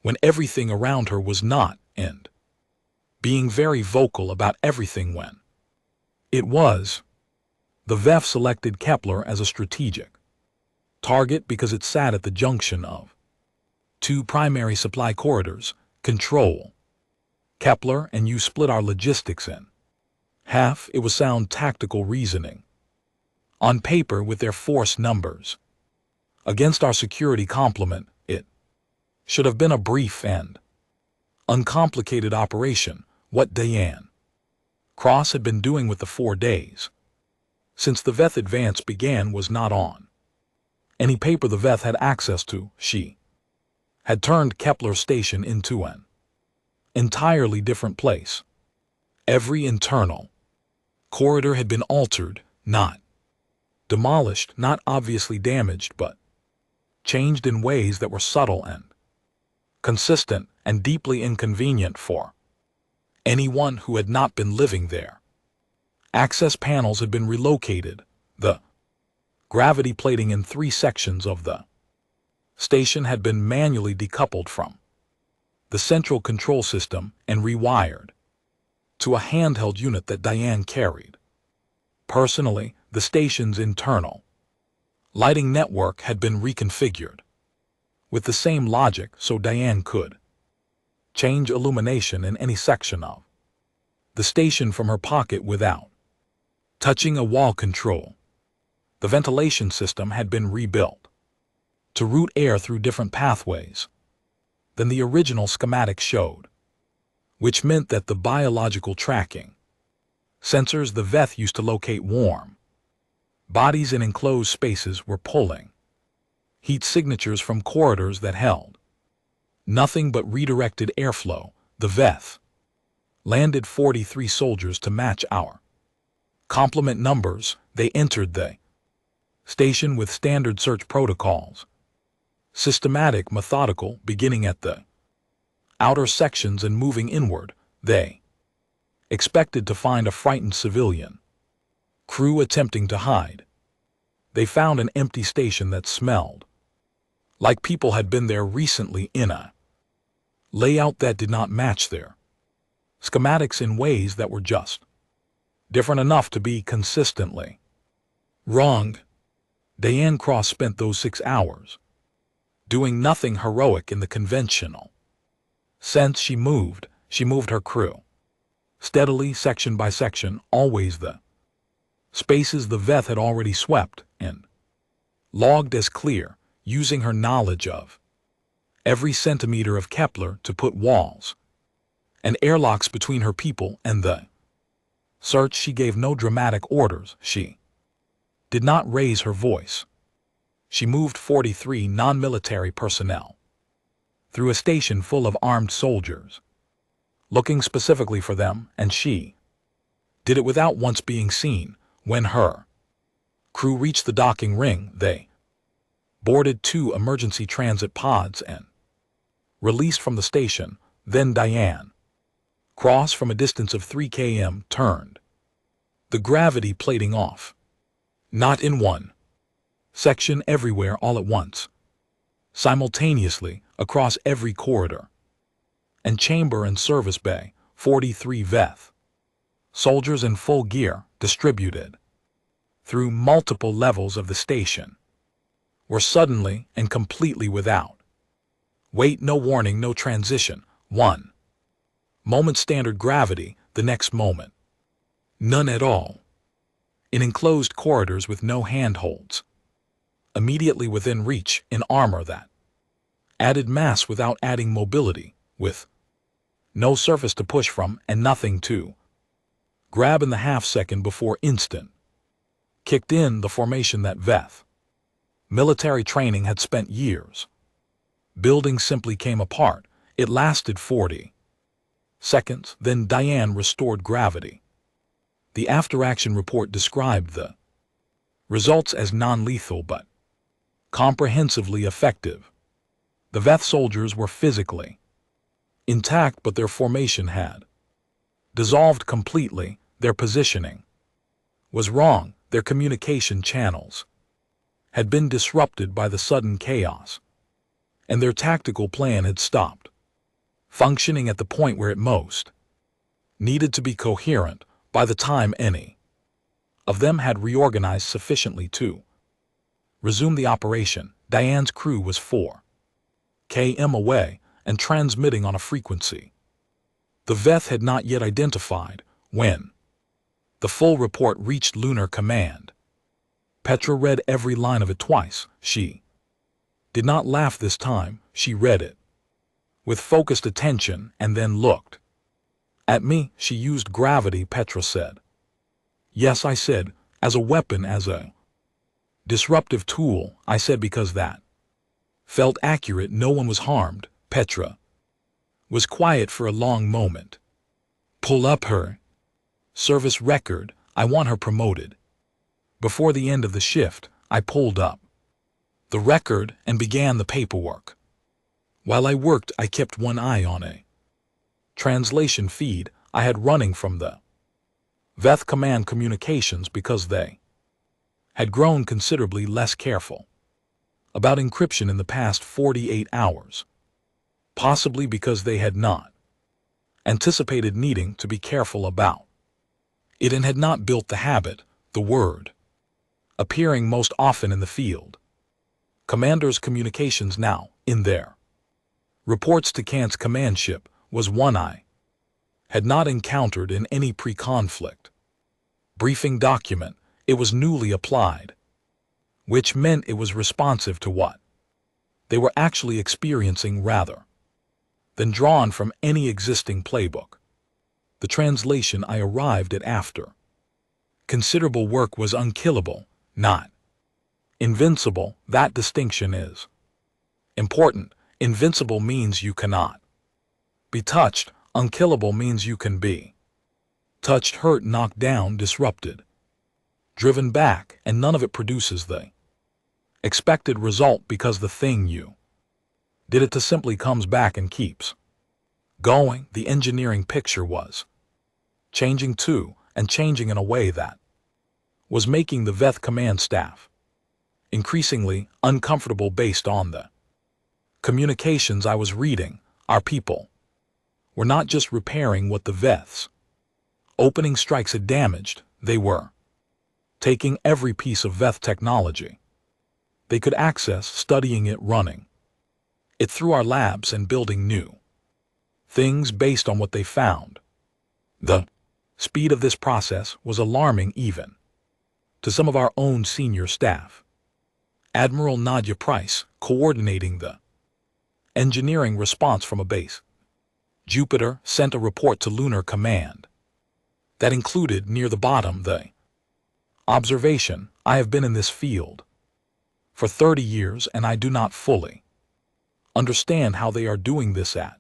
when everything around her was not, and being very vocal about everything when it was. The VEF selected Kepler as a strategic target because it sat at the junction of 2 primary supply corridors. Control Kepler and you split our logistics in half. It was sound tactical reasoning on paper with their force numbers against our security complement. It should have been a brief and uncomplicated operation. What Diane Cross had been doing with the 4 days since the VEF advance began was not on any paper the VEF had access to. She had turned Kepler Station into an entirely different place. Every internal corridor had been altered, not demolished, not obviously damaged, but changed in ways that were subtle and consistent and deeply inconvenient for anyone who had not been living there. Access panels had been relocated. The gravity plating in 3 sections of the station had been manually decoupled from the central control system and rewired to a handheld unit that Diane carried. Personally, the station's internal Lighting network had been reconfigured, with the same logic so Diane could change illumination in any section of the station from her pocket without touching a wall control. The ventilation system had been rebuilt to route air through different pathways than the original schematic showed, which meant that the biological tracking sensors the Veth used to locate warm bodies in enclosed spaces were pulling heat signatures from corridors that held nothing but redirected airflow. The Veth landed 43 soldiers to match our complement numbers. They entered the station with standard search protocols, systematic, methodical, beginning at the outer sections and moving inward. They expected to find a frightened civilian crew attempting to hide. They found an empty station that smelled like people had been there recently, in a layout that did not match their schematics in ways that were just different enough to be consistently wrong. Diane Cross spent those 6 hours doing nothing heroic in the conventional sense. She moved her crew steadily, section by section, always the spaces the Veth had already swept and logged as clear, using her knowledge of every centimeter of Kepler to put walls and airlocks between her people and the search. She gave no dramatic orders. She did not raise her voice. She moved 43 non-military personnel through a station full of armed soldiers, looking specifically for them, and she did it without once being seen. When her crew reached the docking ring, they boarded 2 emergency transit pods and released from the station. Then Diane Cross, from a distance of 3 km, turned the gravity plating off. Not in one section, everywhere, all at once, simultaneously, across every corridor and chamber and service bay. 43 Veth soldiers in full gear, distributed through multiple levels of the station, were suddenly and completely without weight. No warning, no transition. One moment standard gravity, the next moment none at all. In enclosed corridors with no handholds, immediately within reach, in armor that added mass without adding mobility, with no surface to push from and nothing to grab. In the half-second before instant kicked in, the formation that Veth military training had spent years building simply came apart. It lasted 40 seconds, then Diane restored gravity. The after-action report described the results as non-lethal but comprehensively effective. The Veth soldiers were physically intact, but their formation had dissolved completely. Their positioning was wrong. Their communication channels had been disrupted by the sudden chaos, and their tactical plan had stopped functioning at the point where it most needed to be coherent. By the time any of them had reorganized sufficiently to resume the operation, Diane's crew was 4 km away and transmitting on a frequency the Veth had not yet identified. When the full report reached Lunar Command, Petra read every line of it twice. She did not laugh this time. She read it with focused attention and then looked at me. She used gravity, Petra said. Yes, I said, as a weapon, as a disruptive tool. I said because that felt accurate. No one was harmed. Petra was quiet for a long moment. Pull up her service record. I want her promoted before the end of the shift. I pulled up the record and began the paperwork. While I worked, I kept one eye on a translation feed I had running from the Veth command communications because they had grown considerably less careful about encryption in the past 48 hours, possibly because they had not anticipated needing to be careful about it and had not built the habit. The word appearing most often in the field. Commander's communications now, in there. Reports to Kant's command ship was one I had not encountered in any pre-conflict briefing document. It was newly applied, which meant it was responsive to what they were actually experiencing rather than drawn from any existing playbook. The translation I arrived at after considerable work was unkillable, not invincible. That distinction is important. Invincible means you cannot be touched. Unkillable means you can be touched, hurt, knocked down, disrupted, driven back, and none of it produces the expected result because the thing you did it to simply comes back and keeps going. The engineering picture was changing too, and changing in a way that was making the Veth command staff increasingly uncomfortable based on the communications I was reading. Our people were not just repairing what the Veth's opening strikes had damaged, they were taking every piece of Veth technology they could access, studying it, running it through our labs, and building new things based on what they found. The speed of this process was alarming even to some of our own senior staff. Admiral Nadia Price, coordinating the engineering response from a base Jupiter, sent a report to Lunar Command that included near the bottom the observation: I have been in this field for 30 years and I do not fully understand how they are doing this at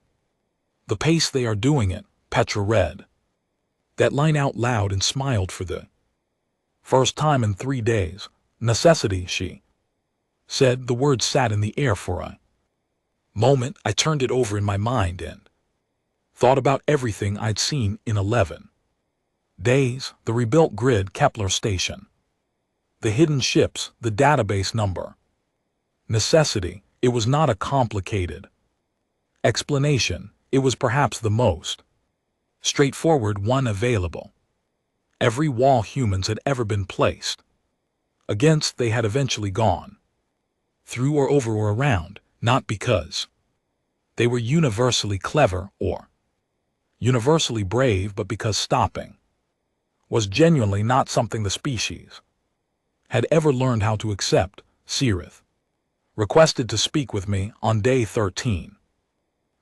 the pace they are doing it. Petra read that line out loud and smiled for the first time in 3 days. Necessity, she said. The word sat in the air for a moment. I turned it over in my mind and thought about everything I'd seen in 11 days. The rebuilt grid, Kepler station, the hidden ships, the database number. Necessity. It was not a complicated explanation. It was perhaps the most straightforward one available. Every wall humans had ever been placed against, they had eventually gone through or over or around, not because they were universally clever or universally brave, but because stopping was genuinely not something the species had ever learned how to accept. Cirith requested to speak with me on day 13.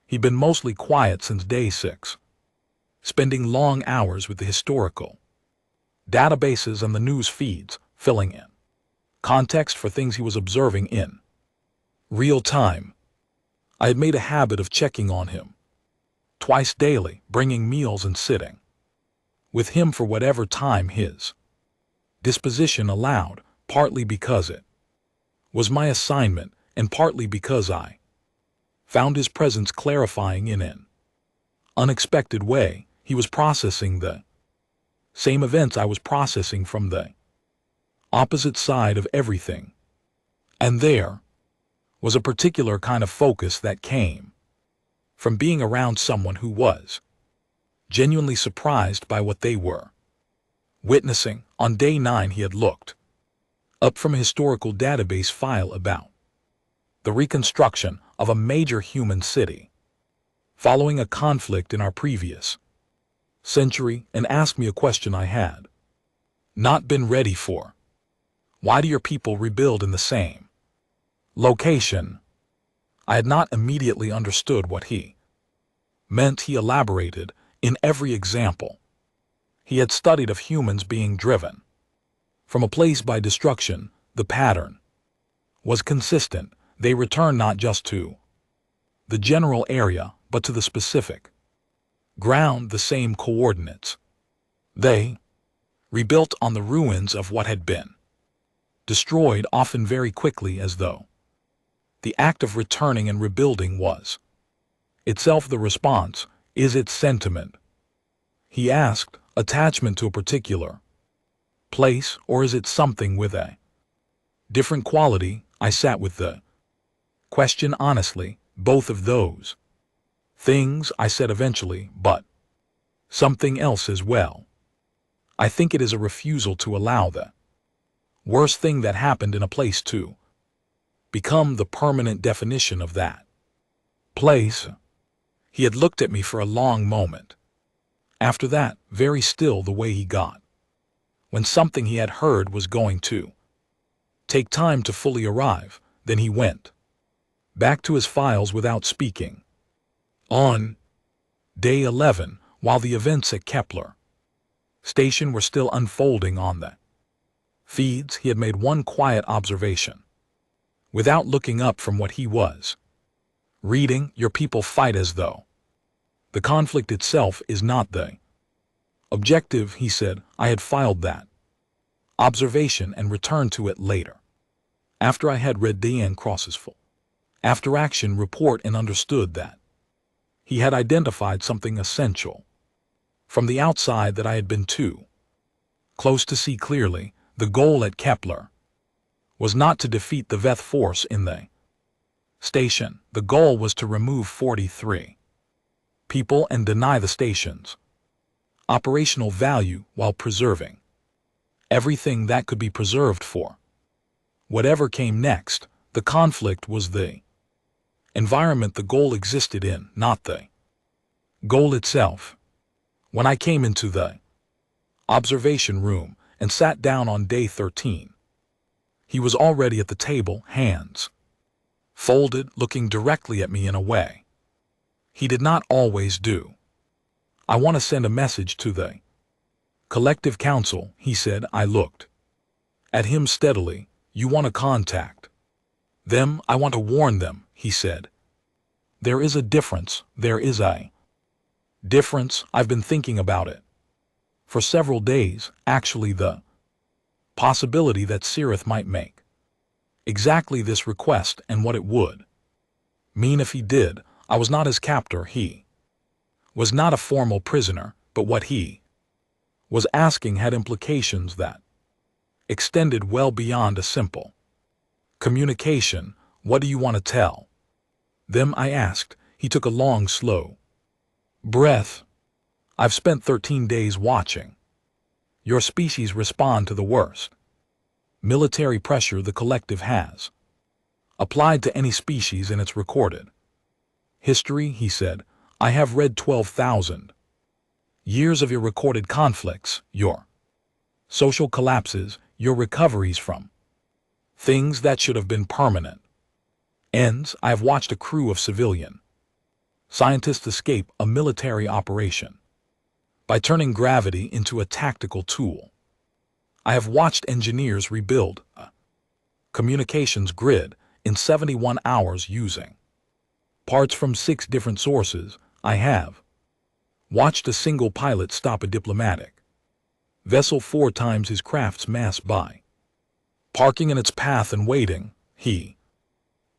He'd been mostly quiet since day 6, spending long hours with the historical databases and the news feeds, filling in context for things he was observing in real time. I had made a habit of checking on him twice daily, bringing meals and sitting with him for whatever time his disposition allowed, partly because it was my assignment and partly because I found his presence clarifying in an unexpected way. He was processing the same events I was processing from the opposite side of everything. And there was a particular kind of focus that came from being around someone who was genuinely surprised by what they were witnessing. On day 9 he had looked up from a historical database file about the reconstruction of a major human city following a conflict in our previous century, and asked me a question I had not been ready for. Why do your people rebuild in the same location? I had not immediately understood what he meant. He elaborated in every example he had studied of humans being driven from a place by destruction. The pattern was consistent. They returned not just to the general area, but to the specific ground, the same coordinates. They rebuilt on the ruins of what had been destroyed, often very quickly, as though the act of returning and rebuilding was itself the response. Is it sentiment, he asked, attachment to a particular place, or is it something with a different quality? I sat with the question honestly. Both of those things, I said eventually, but something else as well. I think it is a refusal to allow the Worst thing that happened in a place to become the permanent definition of that place. He had looked at me for a long moment. After that, very still the way he got when something he had heard was going to take time to fully arrive, then he went back to his files without speaking. On day 11, while the events at Kepler Station were still unfolding on the feeds, he had made one quiet observation. Without looking up from what he was reading, your people fight as though the conflict itself is not the objective, he said. I had filed that observation and returned to it later, after I had read Diane Cross's full after-action report and understood that he had identified something essential from the outside that I had been too close to see clearly. The goal at Kepler was not to defeat the Veth force in the station. The goal was to remove 43 people and deny the station's operational value while preserving everything that could be preserved for whatever came next. The conflict was the environment the goal existed in, not the goal itself. When I came into the observation room and sat down on day 13, he was already at the table, hands folded, looking directly at me in a way he did not always do. I want to send a message to the collective council, he said. I looked at him steadily. You want to contact them? I want to warn them, he said. There is a difference. There is a difference. I've been thinking about it for several days, actually. The possibility that Sirith might make exactly this request and what it would mean if he did. I was not his captor. He was not a formal prisoner, but what he was asking had implications that extended well beyond a simple communication. What do you want to tell them? I asked. He took a long, slow breath. I've spent 13 days watching your species respond to the worst military pressure the collective has applied to any species in its recorded history, he said. I have read 12,000 years of your recorded conflicts, your social collapses, your recoveries from things that should have been permanent ends. I have watched a crew of civilian scientists escape a military operation by turning gravity into a tactical tool. I have watched engineers rebuild a communications grid in 71 hours using parts from 6 different sources. I have watched a single pilot stop a diplomatic vessel 4 times his craft's mass by parking in its path and waiting. He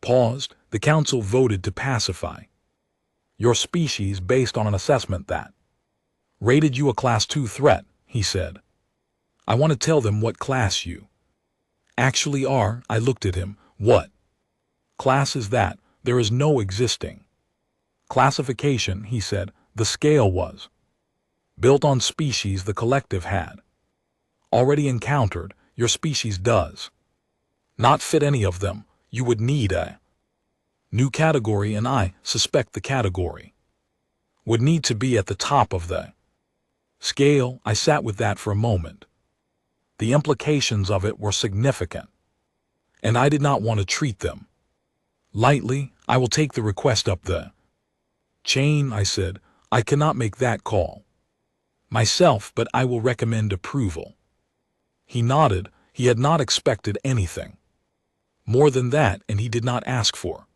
paused. The council voted to pacify your species based on an assessment that rated you a Class 2 threat, he said. I want to tell them what class you actually are. I looked at him. What class is that? There is no existing classification, he said. The scale was built on species the collective had already encountered. Your species does not fit any of them. You would need a new category, and I suspect the category would need to be at the top of the scale. I sat with that for a moment. The implications of it were significant, and I did not want to treat them lightly. I will take the request up the chain, I said. I cannot make that call myself, but I will recommend approval. He nodded. He had not expected anything more than that, and he did not ask for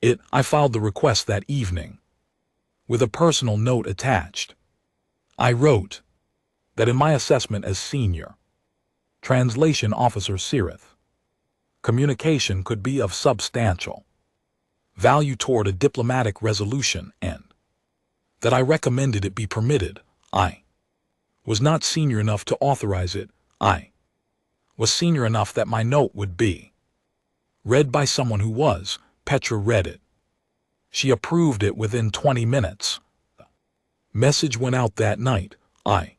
it. I filed the request that evening with a personal note attached. I wrote that in my assessment as senior translation officer Sirith, communication could be of substantial value toward a diplomatic resolution, and that I recommended it be permitted. I was not senior enough to authorize it. I was senior enough that my note would be read by someone who was. Petra read it. She approved it within 20 minutes. The message went out that night. I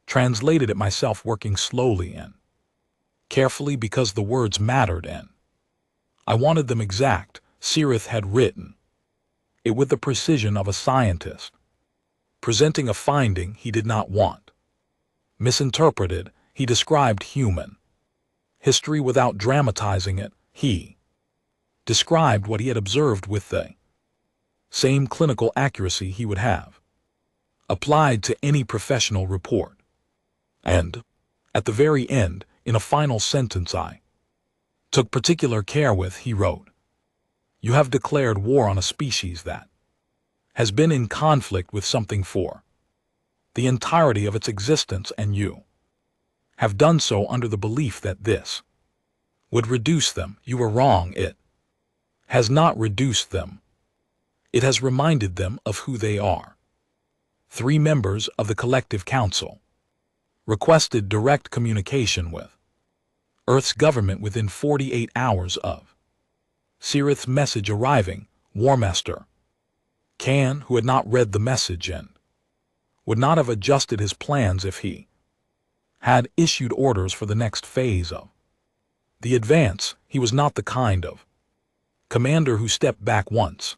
translated it myself, working slowly and carefully because the words mattered and I wanted them exact. Seereth had written it with the precision of a scientist, presenting a finding he did not want. Misinterpreted, he described human history without dramatizing it. He described what he had observed with the same clinical accuracy he would have applied to any professional report. And, at the very end, in a final sentence I took particular care with, he wrote, "You have declared war on a species that has been in conflict with something for the entirety of its existence, and you have done so under the belief that this would reduce them. You were wrong. It has not reduced them. It has reminded them of who they are." 3 members of the Collective Council requested direct communication with Earth's government within 48 hours of Seereth's message arriving. Warmaster Khan, who had not read the message and would not have adjusted his plans if he had issued orders for the next phase of the advance, he was not the kind of commander who stepped back once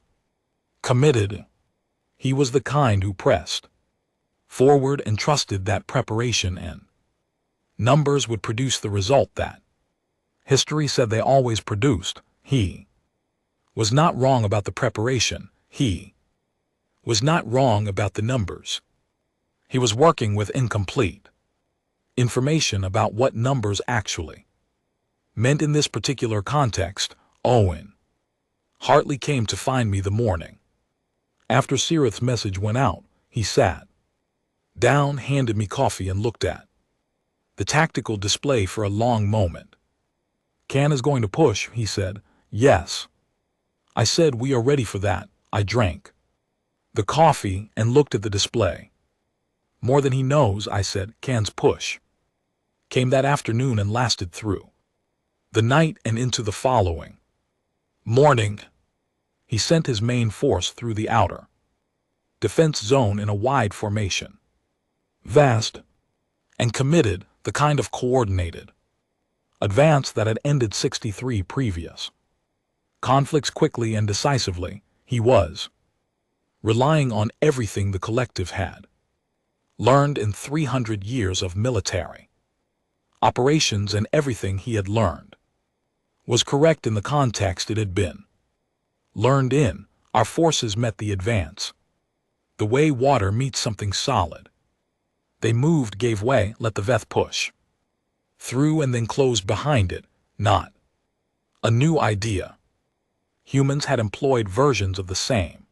committed. He was the kind who pressed forward and trusted that preparation and numbers would produce the result that history said they always produced. He was not wrong about the preparation. He was not wrong about the numbers. He was working with incomplete information about what numbers actually meant in this particular context. Owen Hartley came to find me the morning after Seereth's message went out. He sat down, handed me coffee, and looked at the tactical display for a long moment. "Khan is going to push," he said. "Yes." I said, "We are ready for that." I drank the coffee and looked at the display. "More than he knows," I said. "Khan's push came that afternoon and lasted through the night and into the following morning. He sent his main force through the outer defense zone in a wide formation, vast and committed, the kind of coordinated advance that had ended 63 previous conflicts quickly and decisively. He was relying on everything the collective had learned in 300 years of military operations, and everything he had learned was correct in the context it had been learned in. Our forces met the advance the way water meets something solid. They moved, gave way, let the Veth push through, and then closed behind it. Not a new idea. Humans had employed versions of the same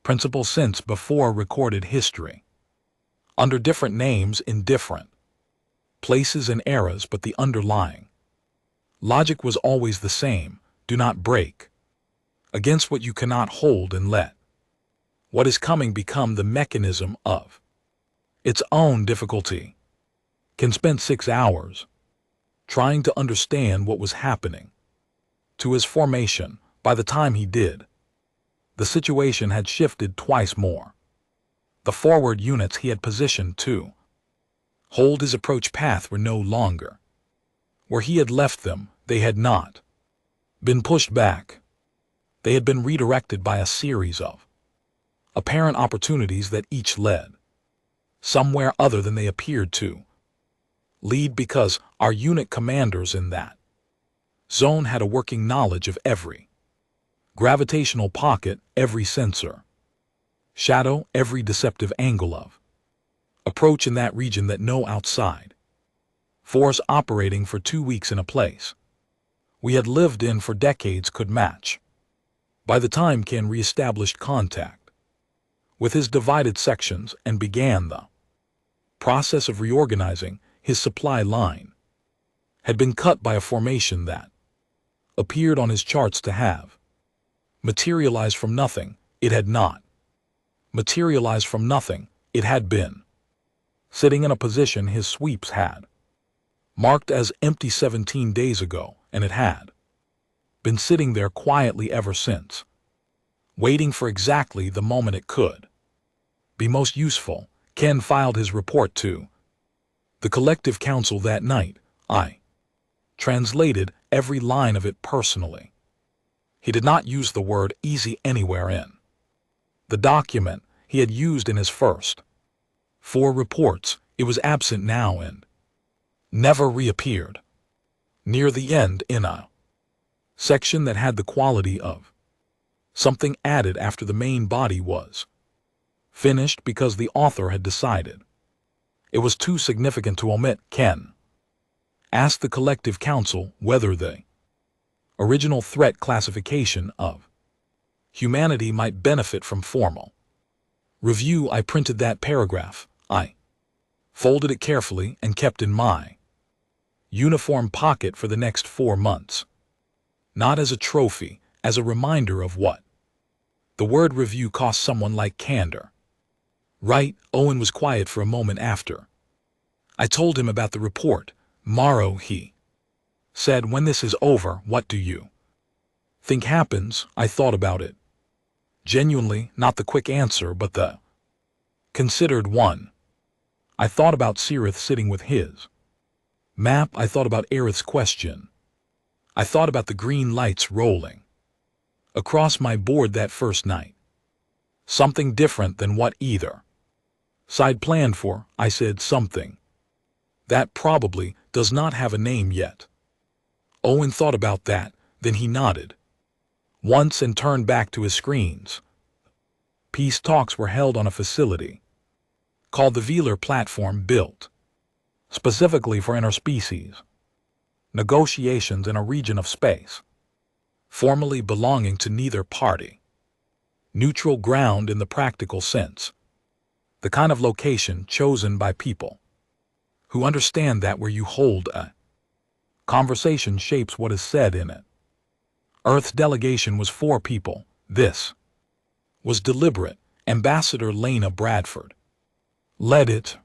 principle since before recorded history, under different names in different places and eras, but the underlying logic was always the same. Do not break against what you cannot hold, and let what is coming become the mechanism of its own difficulty. Can spend 6 hours trying to understand what was happening to his formation. By the time he did, the situation had shifted twice more. The forward units he had positioned to hold his approach path were no longer where he had left them. They had not been pushed back. They had been redirected by a series of apparent opportunities that each led somewhere other than they appeared to lead, because our unit commanders in that zone had a working knowledge of every gravitational pocket, every sensor shadow, every deceptive angle of approach in that region that no outside force operating for 2 weeks in a place we had lived in for decades could match. By the time Khan reestablished contact with his divided sections and began the process of reorganizing, his supply line had been cut by a formation that appeared on his charts to have materialized from nothing. It had not materialized from nothing. It had been sitting in a position his sweeps had marked as empty 17 days ago, and it had been sitting there quietly ever since, waiting for exactly the moment it could be most useful. Ken filed his report to the Collective Council that night. I translated every line of it personally. He did not use the word easy anywhere in the document he had used in his first 4 reports. It was absent now and never reappeared. Near the end, in a section that had the quality of something added after the main body was finished because the author had decided it was too significant to omit. Ken asked the collective council whether the original threat classification of humanity might benefit from formal review. I printed that paragraph. I folded it carefully and kept in my uniform pocket for the next 4 months. Not as a trophy, as a reminder of what the word review cost someone like Candor. Right, Owen was quiet for a moment after I told him about the report. Morrow, he said, when this is over, what do you think happens? I thought about it. Genuinely, not the quick answer, but the considered one. I thought about Sirith sitting with his map. I thought about Aerith's question. I thought about the green lights rolling across my board that first night. Something different than what either side planned for. I said something that probably does not have a name yet. Owen thought about that, then he nodded once and turned back to his screens. Peace talks were held on a facility called the Velar Platform, built specifically for interspecies negotiations in a region of space formerly belonging to neither party. Neutral ground in the practical sense. The kind of location chosen by people who understand that where you hold a conversation shapes what is said in it. Earth's delegation was 4 people. This was deliberate. Ambassador Lena Bradford led it.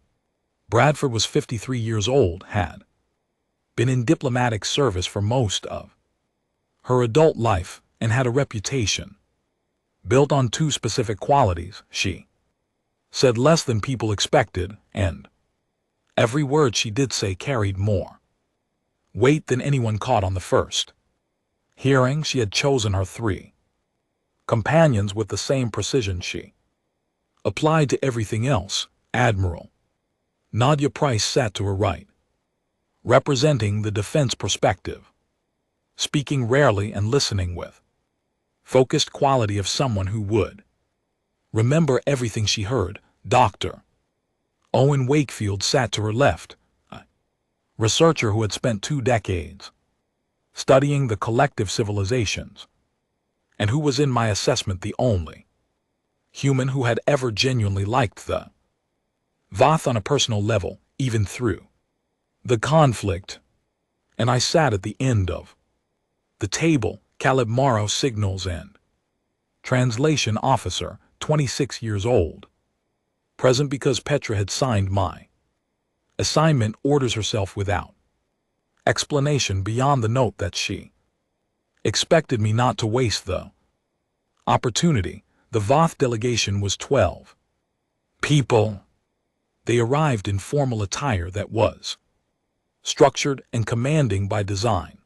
Bradford was 53 years old, had been in diplomatic service for most of her adult life, and had a reputation built on 2 specific qualities. She said less than people expected, and every word she did say carried more weight than anyone caught on the first hearing. She had chosen her 3 companions with the same precision she applied to everything else. Admiral Nadia Price sat to her right, representing the defense perspective, speaking rarely and listening with focused quality of someone who would remember everything she heard. Dr. Owen Wakefield sat to her left, a researcher who had spent 2 decades studying the collective civilizations, and who was in my assessment the only human who had ever genuinely liked the Voth on a personal level, even through the conflict. And I sat at the end of the table. Caleb Morrow, signals and translation officer, 26 years old, present because Petra had signed my assignment orders herself without explanation beyond the note that she expected me not to waste the opportunity. The Voth delegation was 12 people. They arrived in formal attire that was structured and commanding by design,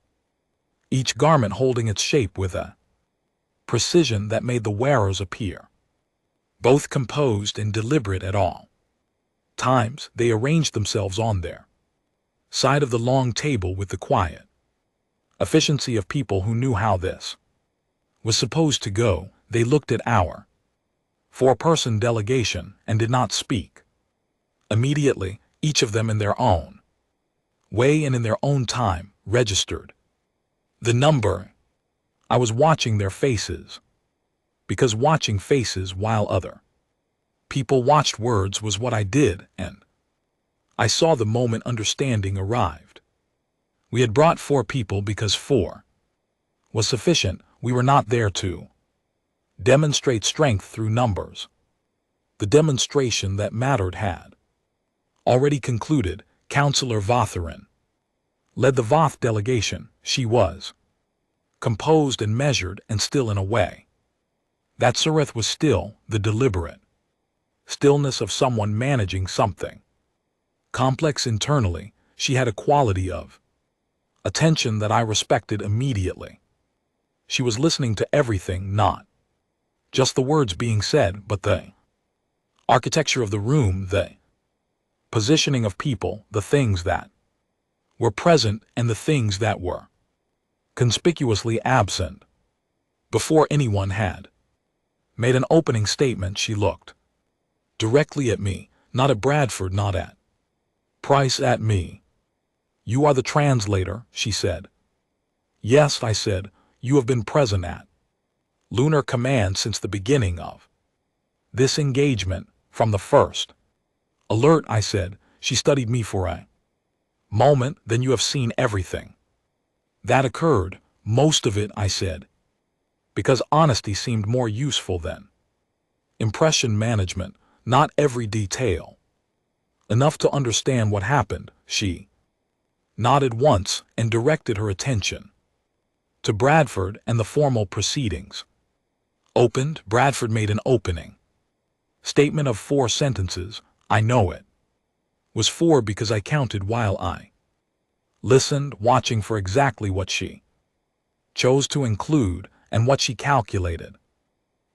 each garment holding its shape with a precision that made the wearers appear both composed and deliberate at all times. They arranged themselves on their side of the long table with the quiet efficiency of people who knew how this was supposed to go. They looked at our 4-person delegation and did not speak. Immediately, each of them in their own way and in their own time registered the number. I was watching their faces, because watching faces while other people watched words was what I did, and I saw the moment understanding arrived. We had brought 4 people because 4 was sufficient. We were not there to demonstrate strength through numbers. The demonstration that mattered had already concluded. Counselor Votherin led the Voth delegation. She was composed and measured, and still in a way that Sirith was still. The deliberate stillness of someone managing something complex internally. She had a quality of attention that I respected immediately. She was listening to everything, not just the words being said, but the architecture of the room, the positioning of people, the things that were present and the things that were conspicuously absent. Before anyone had made an opening statement, she looked directly at me, not at Bradford, not at Price, at me. "You are the translator," she said. "Yes," I said. "You have been present at Lunar Command since the beginning of this engagement, from the first." "Alert," I said. She studied me for a moment. "Then you have seen everything that occurred." "Most of it," I said, because honesty seemed more useful than impression management. "Not every detail. Enough to understand what happened." She nodded once and directed her attention to Bradford and the formal proceedings. Opened. Bradford made an opening statement of 4 sentences. I know it was 4 because I counted while I listened, watching for exactly what she chose to include and what she calculated.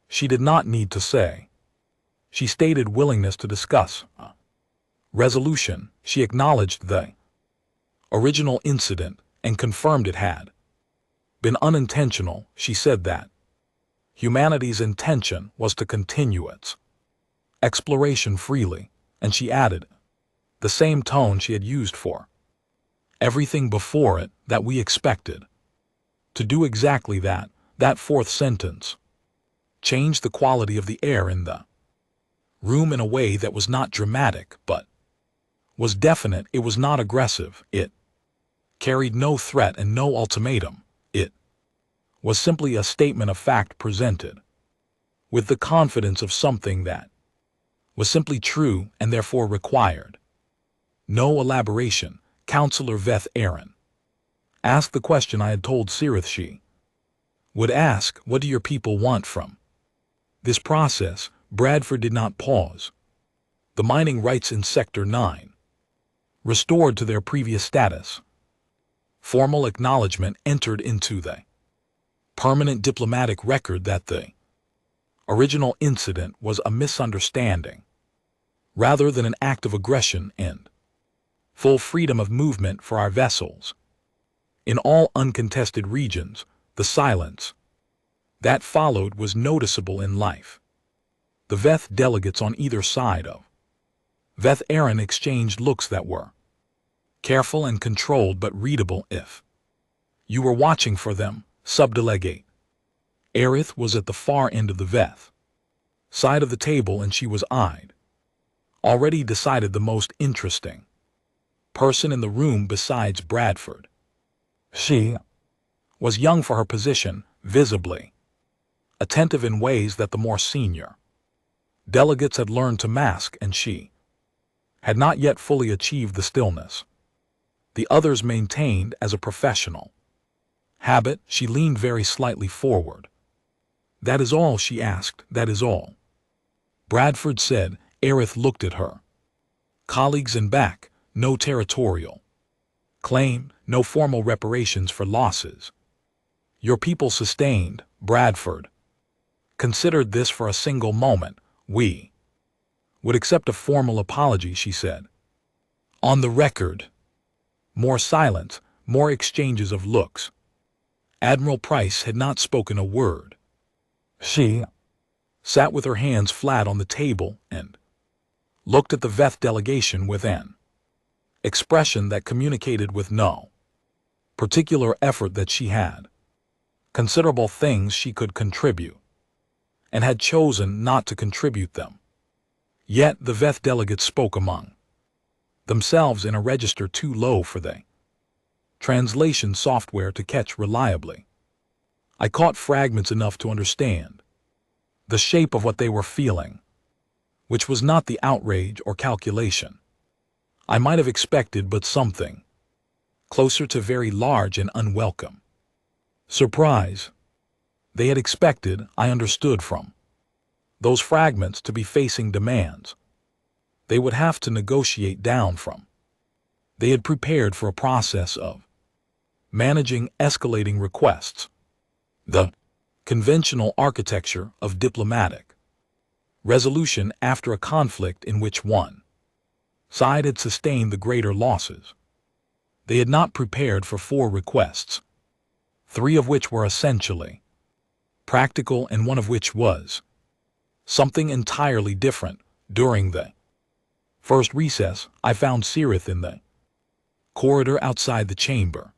She did not need to say. She stated willingness to discuss a resolution. She acknowledged the original incident and confirmed it had been unintentional. She said that humanity's intention was to continue its exploration freely, and she added the same tone she had used for everything before it, that we expected to do exactly that. That 4th sentence changed the quality of the air in the room in a way that was not dramatic, but was definite. It was not aggressive. It carried no threat and no ultimatum. It was simply a statement of fact presented with the confidence of something that was simply true and therefore required no elaboration. Counselor Veth Aaron asked the question I had told Sirith she would ask. "What do your people want from this process?" Bradford did not pause. "The mining rights in Sector 9 restored to their previous status. Formal acknowledgement entered into the permanent diplomatic record that the original incident was a misunderstanding rather than an act of aggression, and full freedom of movement for our vessels in all uncontested regions." The silence that followed was noticeable in life. The Veth delegates on either side of Veth Aaron exchanged looks that were careful and controlled but readable if you were watching for them. Subdelegate Aerith was at the far end of the Veth side of the table, and she was eyed. Already decided the most interesting person in the room besides Bradford. She was young for her position, visibly attentive in ways that the more senior delegates had learned to mask, and she had not yet fully achieved the stillness the others maintained as a professional habit. She leaned very slightly forward. "That is all?" she asked. "That is all," Bradford said. Aerith looked at her colleagues and back. "No territorial claim, no formal reparations for losses your people sustained." Bradford considered this for a single moment. "We would accept a formal apology," she said. "On the record." More silence, more exchanges of looks. Admiral Price had not spoken a word. She sat with her hands flat on the table and looked at the Veth delegation with an expression that communicated with no particular effort that she had considerable things she could contribute, and had chosen not to contribute them. Yet the Veth delegates spoke among themselves in a register too low for the translation software to catch reliably. I caught fragments enough to understand the shape of what they were feeling, which was not the outrage or calculation I might have expected, but something closer to very large and unwelcome surprise. They had expected, I understood from those fragments, to be facing demands they would have to negotiate down from. They had prepared for a process of managing escalating requests, the conventional architecture of diplomatic resolution after a conflict in which one side had sustained the greater losses. They had not prepared for 4 requests, 3 of which were essentially practical and 1 of which was something entirely different. During the first recess, I found Sirith in the corridor outside the chamber.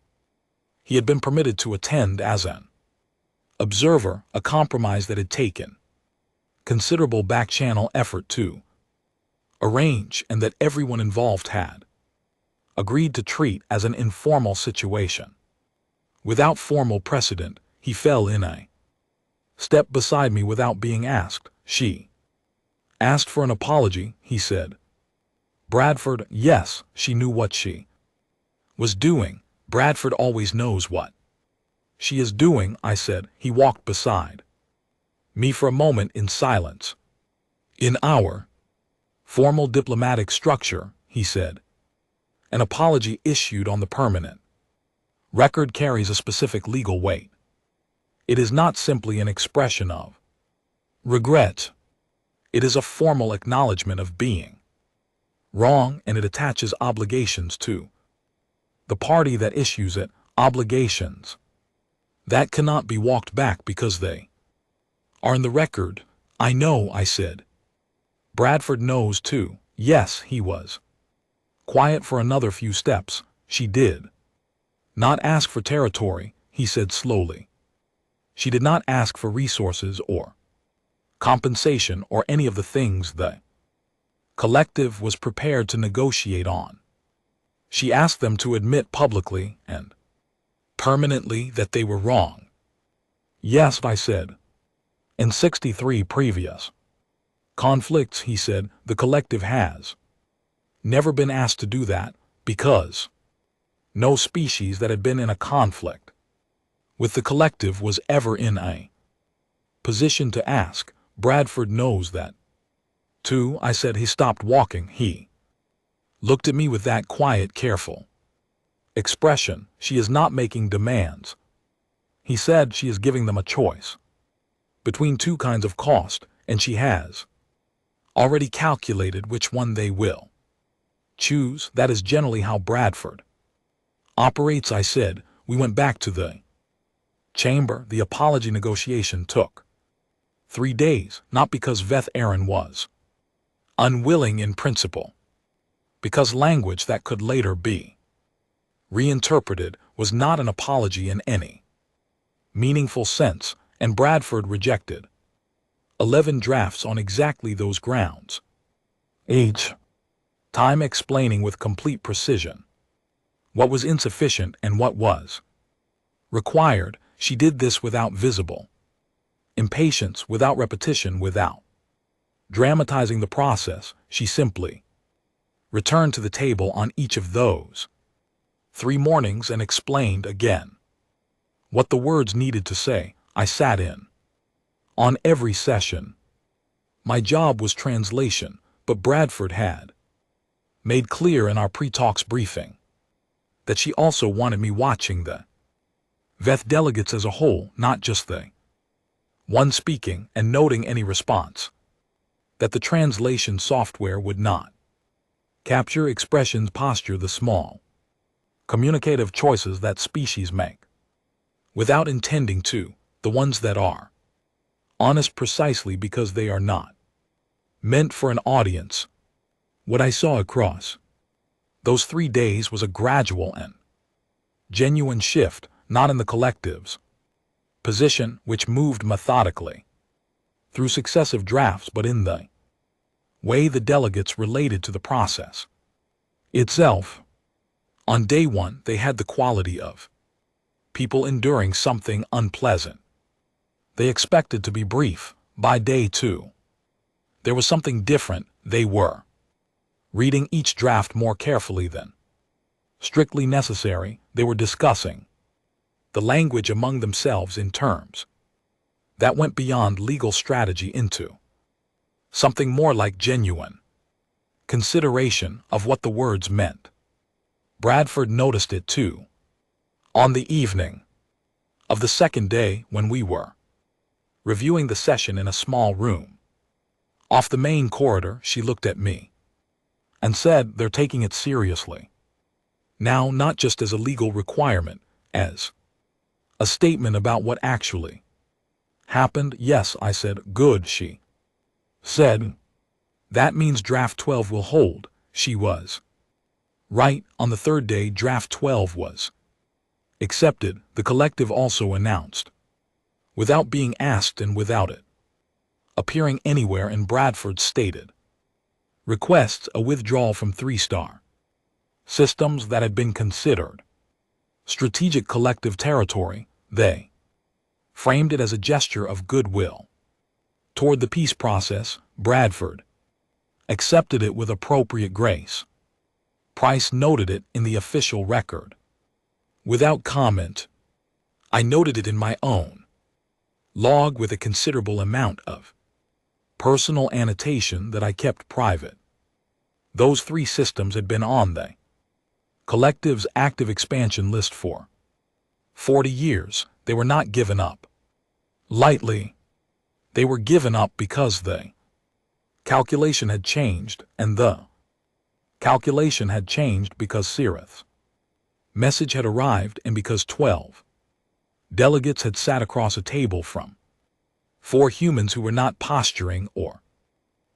He had been permitted to attend as an observer, a compromise that had taken considerable back-channel effort to arrange and that everyone involved had agreed to treat as an informal situation. Without formal precedent, he fell in a step beside me without being asked. She asked for an apology, he said. Bradford, yes, she knew what she was doing. Bradford always knows what she is doing, I said. He walked beside me for a moment in silence. In our formal diplomatic structure, he said, an apology issued on the permanent record carries a specific legal weight. It is not simply an expression of regret. It is a formal acknowledgement of being wrong, and it attaches obligations to the party that issues it, obligations that cannot be walked back because they are in the record. I know, I said. Bradford knows too. Yes, he was quiet for another few steps. She did not ask for territory, he said slowly. She did not ask for resources or compensation or any of the things the collective was prepared to negotiate on. She asked them to admit publicly and permanently that they were wrong. Yes, I said. In 63 previous conflicts, he said, the collective has never been asked to do that because no species that had been in a conflict with the collective was ever in a position to ask. Bradford knows that too, I said. He stopped walking. He looked at me with that quiet, careful expression. She is not making demands, he said. She is giving them a choice between 2 kinds of cost, and she has already calculated which one they will choose. That is generally how Bradford operates, I said. We went back to the chamber. The apology negotiation took 3 days, not because Veth Aaron was unwilling in principle, because language that could later be reinterpreted was not an apology in any meaningful sense, and Bradford rejected 11 drafts on exactly those grounds, each time explaining with complete precision what was insufficient and what was required. She did this without visible impatience, without repetition, without dramatizing the process. She simply returned to the table on each of those 3 mornings and explained again what the words needed to say. I sat in on every session. My job was translation, but Bradford had made clear in our pre-talks briefing that she also wanted me watching the Veth delegates as a whole, not just the one speaking, and noting any response that the translation software would not capture expressions, posture, the small communicative choices that species make without intending to, the ones that are honest precisely because they are not meant for an audience. What I saw across those 3 days was a gradual and genuine shift, not in the collective's position, which moved methodically through successive drafts, but in the way the delegates related to the process itself. On day 1, they had the quality of people enduring something unpleasant. They expected to be brief. By day 2, there was something different. They were reading each draft more carefully than strictly necessary. They were discussing the language among themselves in terms that went beyond legal strategy into something more like genuine consideration of what the words meant. Bradford noticed it too. On the evening of the second day, when we were reviewing the session in a small room off the main corridor, she looked at me and said, "They're taking it seriously now, not just as a legal requirement, as a statement about what actually happened." "Yes," I said. "Good," she said. "That means Draft 12 will hold." She was right. On the third day, Draft 12 was accepted, the collective also announced, without being asked and without it appearing anywhere in Bradford's stated requests, a withdrawal from 3-star systems that had been considered strategic collective territory. They framed it as a gesture of goodwill toward the peace process. Bradford accepted it with appropriate grace. Price noted it in the official record without comment. I noted it in my own log with a considerable amount of personal annotation that I kept private. Those 3 systems had been on the collective's active expansion list for 40 years. They were not given up lightly. They were given up because the calculation had changed, and the calculation had changed because Sirith's message had arrived, and because 12 delegates had sat across a table from 4 humans who were not posturing or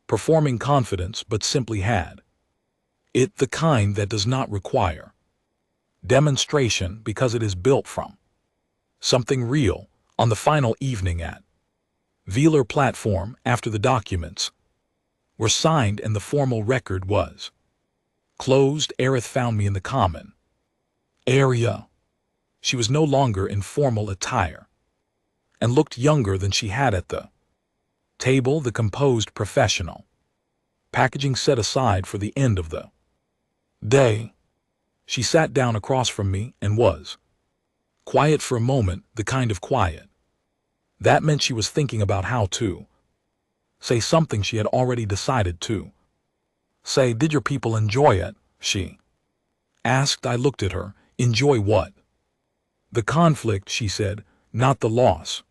performing confidence, but simply had it, the kind that does not require demonstration because it is built from something real. On the final evening at Velar platform, after the documents were signed and the formal record was closed, Aerith found me in the common area. She was no longer in formal attire and looked younger than she had at the table, the composed professional packaging set aside for the end of the day. She sat down across from me and was quiet for a moment, the kind of quiet that meant she was thinking about how to say something she had already decided to say. "Did your people enjoy it?" she asked. I looked at her. "Enjoy what?" "The conflict," she said. "Not the loss.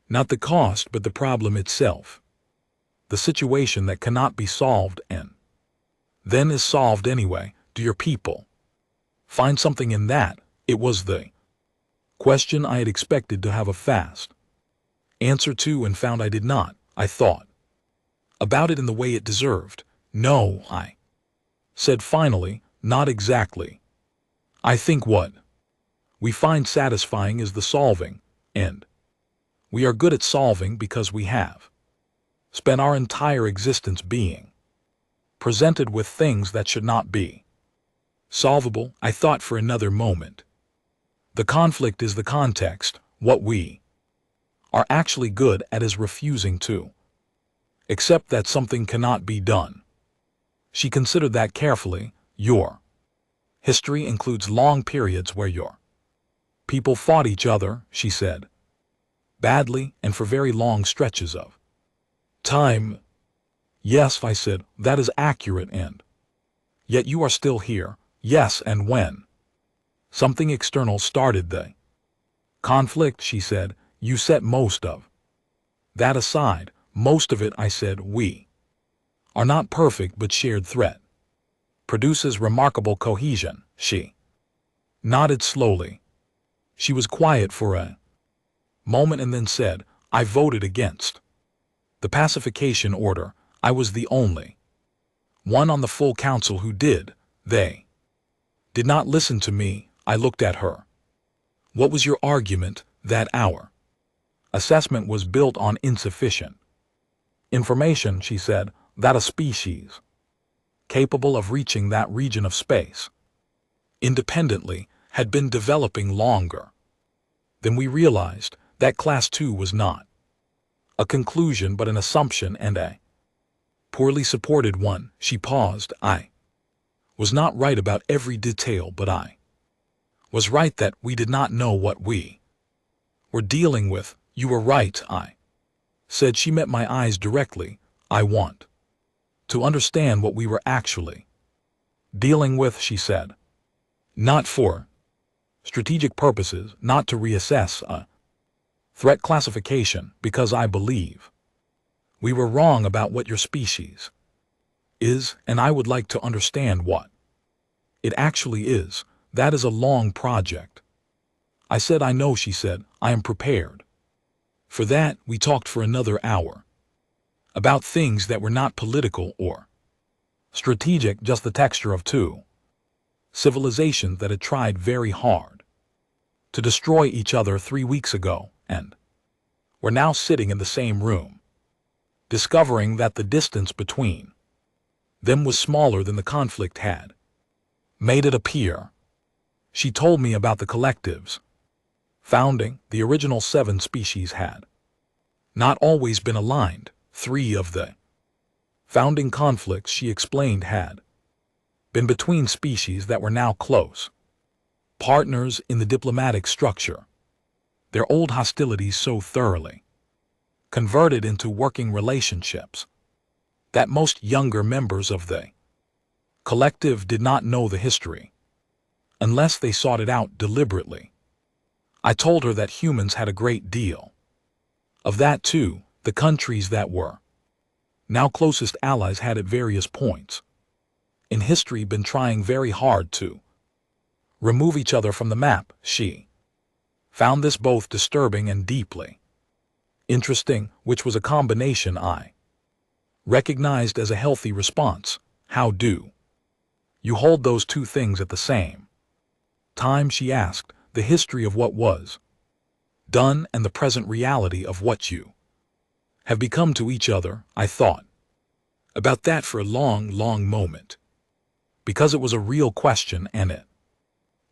Not the cost, but the problem itself. The situation that cannot be solved and then is solved anyway. Do your people find something in that?" It was the question I had expected to have a fast answer to, and found I did not. I thought about it in the way it deserved. "No," I said finally, "not exactly. I think what we find satisfying is the solving, and we are good at solving because we have spent our entire existence being presented with things that should not be solvable." I thought for another moment. "The conflict is the context. What we are actually good at is refusing to accept that something cannot be done." She considered that carefully. "Your history includes long periods where your people fought each other," she said, "badly and for very long stretches of time." "Yes," I said, "that is accurate, and yet you are still here." "Yes, and when something external started the conflict," she said, "you set most of that aside." "Most of it," I said. "We are not perfect, but shared threat produces remarkable cohesion." She nodded slowly. She was quiet for a moment and then said, "I voted against the pacification order. I was the only one on the full council who did. They did not listen to me." I looked at her. "What was your argument?" "That our assessment was built on insufficient information," she said. "That a species capable of reaching that region of space independently had been developing longer than we realized. That Class 2 was not a conclusion but an assumption, and a poorly supported one." She paused. "I was not right about every detail, but I was right that we did not know what we were dealing with." "You were right," I said. She met my eyes directly. "I want to understand what we were actually dealing with," she said. "Not for Strategic purposes, not to reassess a threat classification, because I believe we were wrong about what your species is, and I would like to understand what it actually is. That is a long project. I said, I know, she said, I am prepared. For that, we talked for another hour. About things that were not political or strategic, just the texture of two civilizations that had tried very hard to destroy each other 3 weeks ago, and were now sitting in the same room, discovering that the distance between them was smaller than the conflict had made it appear. She told me about the collectives founding. The original 7 species had not always been aligned. 3 of the founding conflicts, she explained, had been between species that were now close partners in the diplomatic structure. Their old hostilities so thoroughly converted into working relationships that most younger members of the collective did not know the history unless they sought it out deliberately. I told her that humans had a great deal of that too. The countries that were now closest allies had at various points in history been trying very hard to remove each other from the map. She found this both disturbing and deeply interesting, which was a combination I recognized as a healthy response. How do you hold those two things at the same time? She asked. The history of what was done and the present reality of what you have become to each other. I thought about that for a long, long moment, because it was a real question and it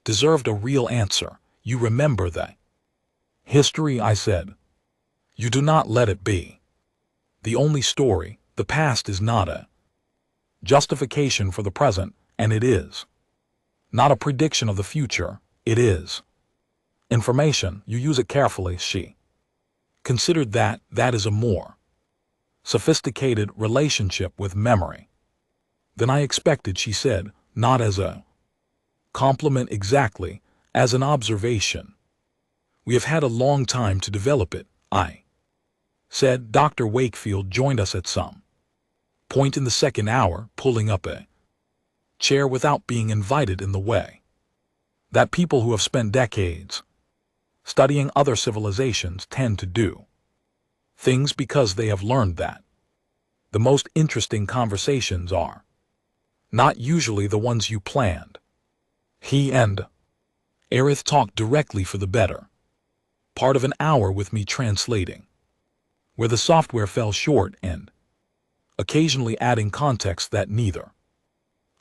deserved a real answer. You remember that history, I said. You do not let it be the only story. The past is not a justification for the present, and it is not a prediction of the future. It is information. You use it carefully. She considered that is a more sophisticated relationship with memory than I expected, she said, not as a compliment exactly, as an observation. We have had a long time to develop it, I said. Dr. Wakefield joined us at some point in the second hour, pulling up a chair without being invited, in the way that people who have spent decades studying other civilizations tend to do things, because they have learned that the most interesting conversations are not usually the ones you planned. He and Aerith talked directly for the better part of an hour with me translating where the software fell short and occasionally adding context that neither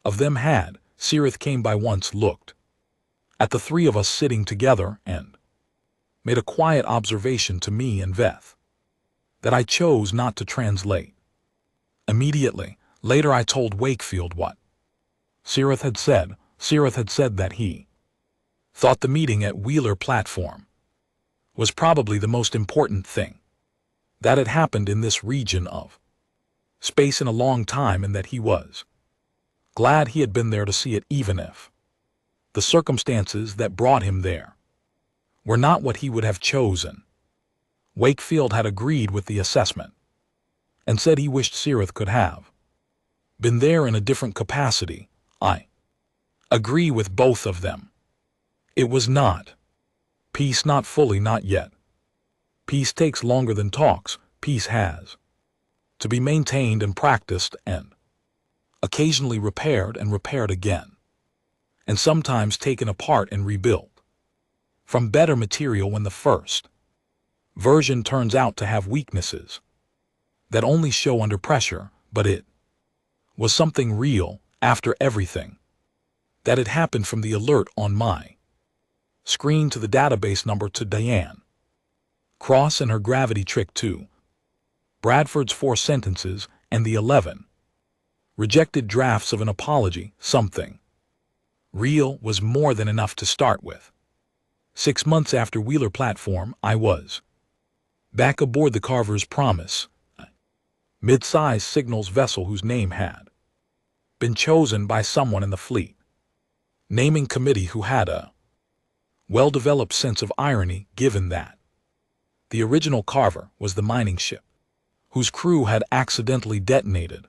of them had. Cirith came by once, looked at the 3 of us sitting together, and made a quiet observation to me and Veth that I chose not to translate immediately. Later I told Wakefield what Cirith had said. Cirith had said that he thought the meeting at Wheeler Platform was probably the most important thing that had happened in this region of space in a long time, and that he was glad he had been there to see it, even if the circumstances that brought him there were not what he would have chosen. Wakefield had agreed with the assessment and said he wished Cirith could have been there in a different capacity. I agree with both of them. It was not peace, not fully, not yet. Peace takes longer than talks. Peace has to be maintained and practiced, and occasionally repaired and repaired again, and sometimes taken apart and rebuilt from better material when the first version turns out to have weaknesses that only show under pressure. But it was something real after everything that had happened, from the alert on my screen to the database number to Diane Cross and her gravity trick to Bradford's 4 sentences and the 11 rejected drafts of an apology. Something real was more than enough to start with. 6 months after Wheeler Platform, I was back aboard the Carver's Promise, a mid-sized signals vessel whose name had been chosen by someone in the fleet naming committee who had a Well-developed sense of irony given that the original carver was the mining ship, whose crew had accidentally detonated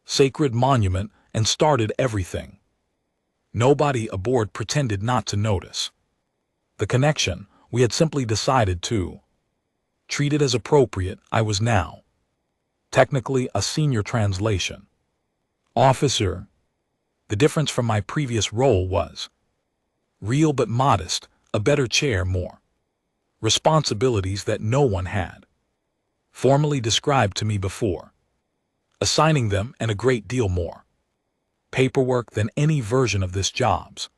sacred monument and started everything. Nobody aboard pretended not to notice the connection. We had simply decided to treat it as appropriate. I was now technically a senior translation officer. The difference from my previous role was real but modest, a better chair, more responsibilities that no one had formally described to me before, assigning them, and a great deal more paperwork than any version of this job's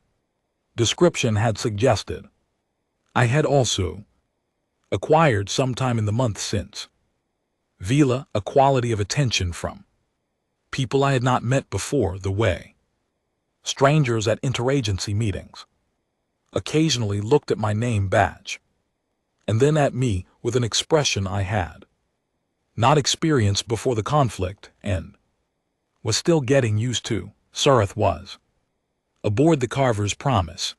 description had suggested. I had also acquired sometime in the month since Vila a quality of attention from people I had not met before, the way strangers at interagency meetings occasionally looked at my name badge and then at me with an expression I had not experienced before the conflict and was still getting used to. Sirith was aboard the Carver's Promise.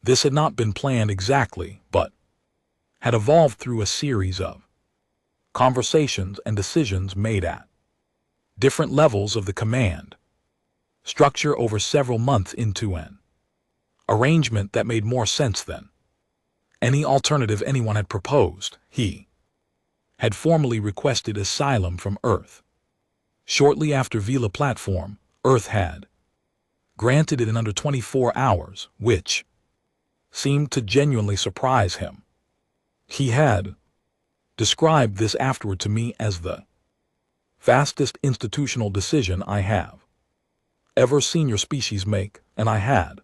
This had not been planned exactly, but had evolved through a series of conversations and decisions made at different levels of the command structure over several months into an arrangement that made more sense than any alternative anyone had proposed. He had formally requested asylum from Earth. Shortly after Vila platform, Earth had granted it in under 24 hours, which seemed to genuinely surprise him. He had described this afterward to me as the fastest institutional decision I have ever seen your species make, and I had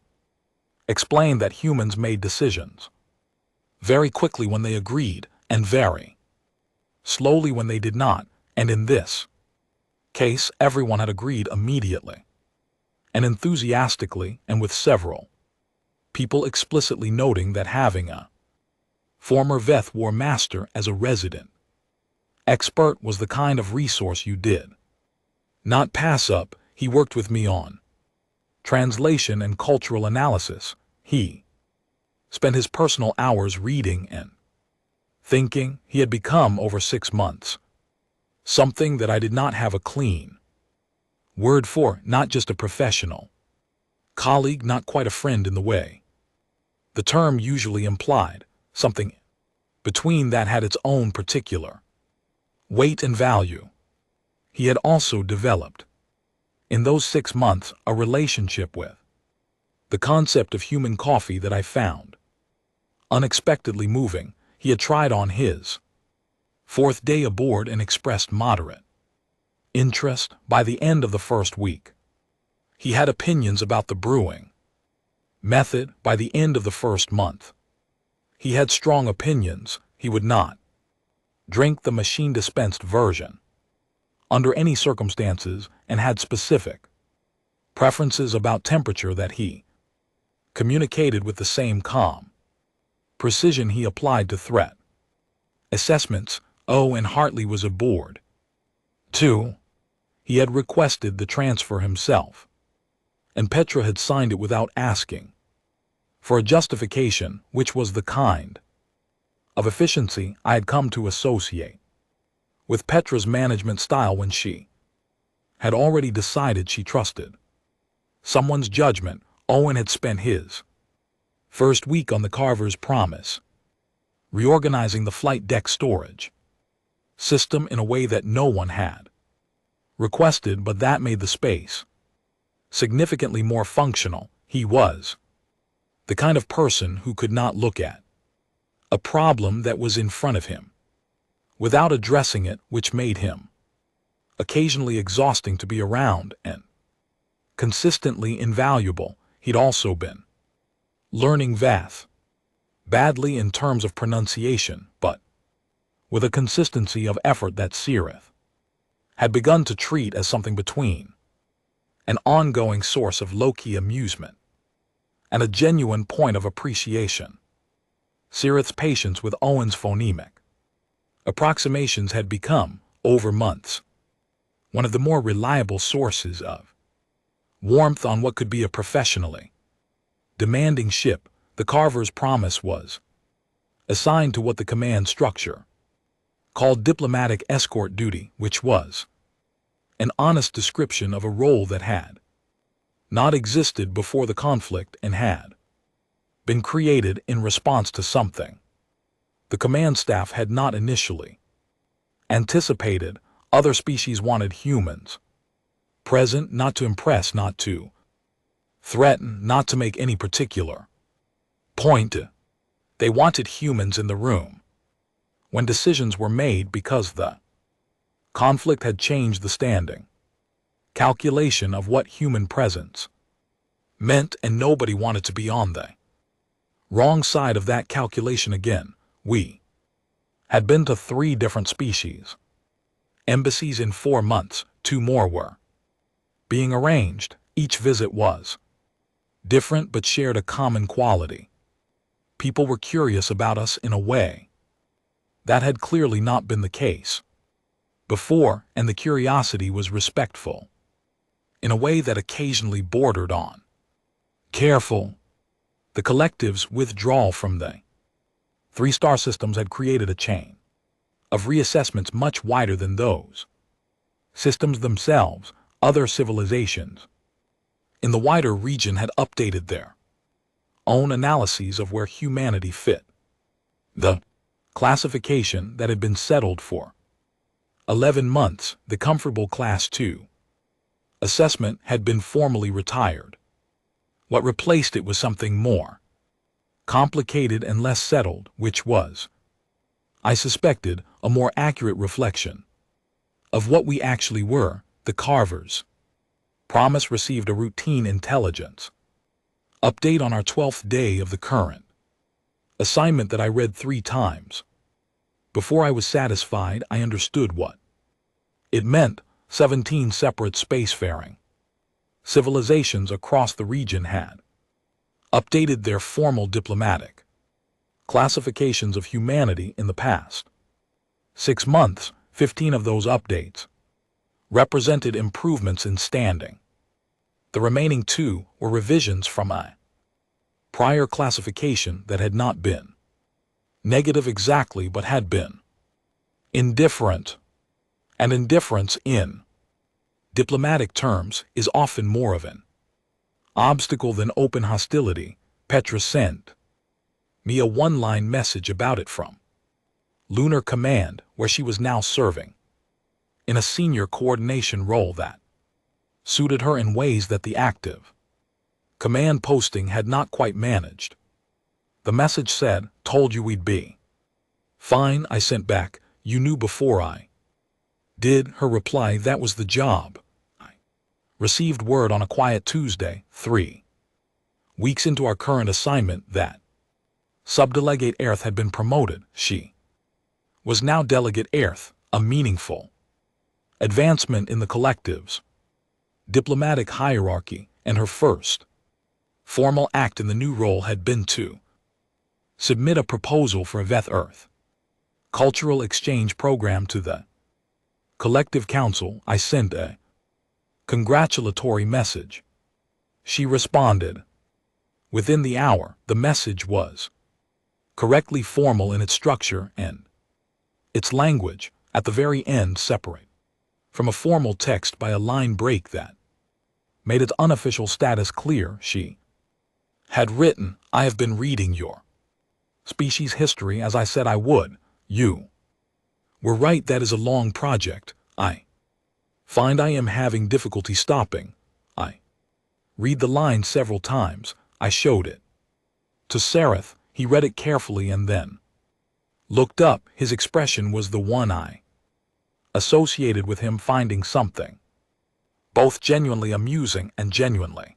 explained that humans made decisions very quickly when they agreed, and very slowly when they did not, and in this case everyone had agreed immediately and enthusiastically, and with several people explicitly noting that having a former Veth War Master as a resident expert was the kind of resource you did not pass up. He worked with me on translation and cultural analysis. He spent his personal hours reading and thinking. He had become, over 6 months, something that I did not have a clean word for, not just a professional colleague, not quite a friend in the way the term usually implied. Something between that had its own particular weight and value. He had also developed, in those 6 months, a relationship with the concept of human coffee that I found unexpectedly moving. He had tried on his 4th day aboard and expressed moderate interest by the end of the first week. He had opinions about the brewing method by the end of the first month. He had strong opinions. He would not drink the machine-dispensed version under any circumstances, and had specific preferences about temperature that he communicated with the same calm precision he applied to threat assessments. And Hartley was aboard, too. He had requested the transfer himself, and Petra had signed it without asking for a justification, which was the kind of efficiency I had come to associate with Petra's management style when she had already decided she trusted someone's judgment. Owen had spent his first week on the Carver's Promise reorganizing the flight deck storage system in a way that no one had requested, but that made the space significantly more functional. He was the kind of person who could not look at a problem that was in front of him without addressing it, which made him occasionally exhausting to be around and consistently invaluable. He'd also been learning Vath badly in terms of pronunciation, but with a consistency of effort that Sirith had begun to treat as something between an ongoing source of low-key amusement and a genuine point of appreciation. Sirith's patience with Owen's phonemic approximations had become, over months, one of the more reliable sources of warmth on what could be a professionally demanding ship. The Carver's promise was assigned to what the command structure called diplomatic escort duty, which was an honest description of a role that had not existed before the conflict and had been created in response to something the command staff had not initially anticipated. Other species wanted humans present, not to impress, not to threaten, not to make any particular point. They wanted humans in the room when decisions were made, because the conflict had changed the standing calculation of what human presence meant, and nobody wanted to be on the wrong side of that calculation again. We had been to 3 different species embassies in 4 months. 2 more were being arranged. Each visit was different but shared a common quality. People were curious about us in a way that had clearly not been the case before, and the curiosity was respectful in a way that occasionally bordered on careful. The collective's withdrawal from the 3-star systems had created a chain of reassessments much wider than those systems themselves. Other civilizations in the wider region had updated their own analyses of where humanity fit. The classification that had been settled for 11 months, the comfortable Class 2 assessment, had been formally retired. What replaced it was something more complicated and less settled, which was, I suspected, a more accurate reflection of what we actually were. The Carver's promise received a routine intelligence update on our 12th day of the current assignment that I read 3 times. Before I was satisfied, I understood what it meant. 17 separate spacefaring civilizations across the region had updated their formal diplomatic classifications of humanity in the past 6 months. 15 of those updates represented improvements in standing. The remaining 2 were revisions from a prior classification that had not been negative exactly, but had been indifferent. And indifference in diplomatic terms is often more of an obstacle than open hostility. Petra sent me a 1-line message about it from Lunar Command, where she was now serving in a senior coordination role that suited her in ways that the active command posting had not quite managed. The message said, "Told you we'd be fine." I sent back, "You knew before I did." Her reply, "That was the job." I received word on a quiet Tuesday, 3 weeks into our current assignment, that Subdelegate Aerith had been promoted. She was now Delegate Aerith, a meaningful advancement in the collective's diplomatic hierarchy, and her first formal act in the new role had been to submit a proposal for a Veth Earth cultural exchange program to the Collective Council. I sent a congratulatory message. She responded within the hour. The message was correctly formal in its structure and its language, at the very end separate from a formal text by a line break that made its unofficial status clear. She had written, "I have been reading your species history as I said I would. You were right. That is a long project. I find I am having difficulty stopping. I read the line several times." I showed it to Sareth. He read it carefully and then looked up. His expression was the one I associated with him finding something both genuinely amusing and genuinely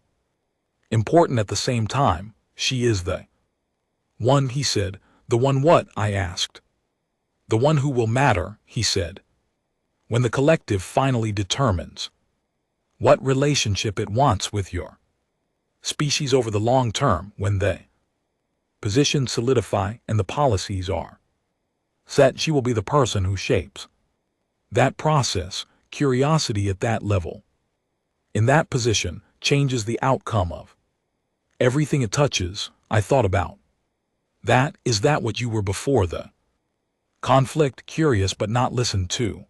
important at the same time. "She is the one," he said. "The one what?" I asked. "The one who will matter," he said, "when the collective finally determines what relationship it wants with your species over the long term, when the positions solidify and the policies are set. She will be the person who shapes that process." Curiosity at that level, in that position, changes the outcome of everything it touches. I thought about. Is that what you were before the conflict, curious but not listened to?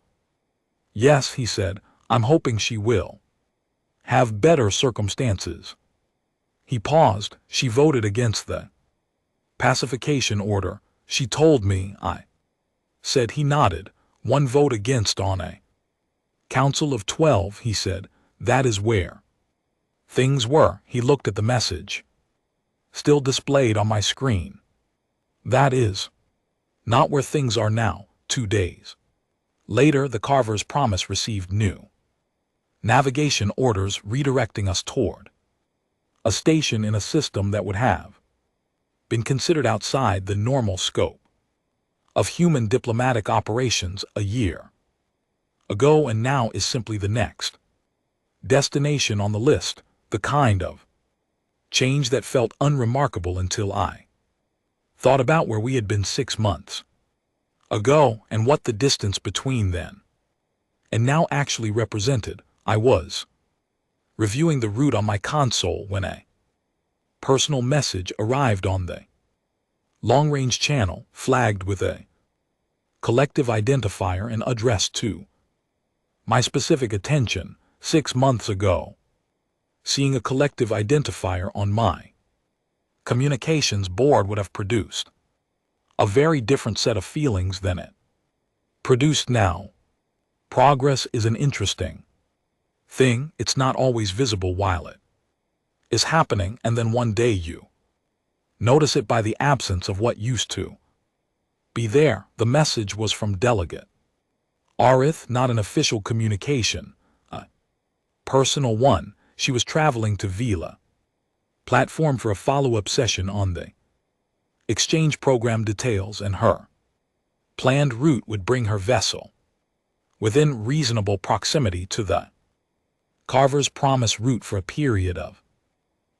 Yes, he said, I'm hoping she will have better circumstances. He paused. She voted against the pacification order. She told me, I said. He nodded. One vote against on a council of 12, he said. That is where things were. He looked at the message still displayed on my screen. That is not where things are now. 2 days later, the Carver's Promise received new navigation orders redirecting us toward a station in a system that would have been considered outside the normal scope of human diplomatic operations a year ago, and now is simply the next destination on the list, the kind of change that felt unremarkable until I thought about where we had been 6 months ago and what the distance between then and now actually represented. I was reviewing the route on my console when a personal message arrived on the long-range channel, flagged with a collective identifier and addressed to my specific attention. 6 months ago, seeing a collective identifier on my communications board would have produced a very different set of feelings than it produced now. Progress is an interesting thing. It's not always visible while it is happening, and then one day you notice it by the absence of what used to be there. The message was from Delegate Arith, not an official communication, a personal one. She was traveling to Vila platform for a follow-up session on the exchange program details, and her planned route would bring her vessel within reasonable proximity to the Carver's Promise route for a period of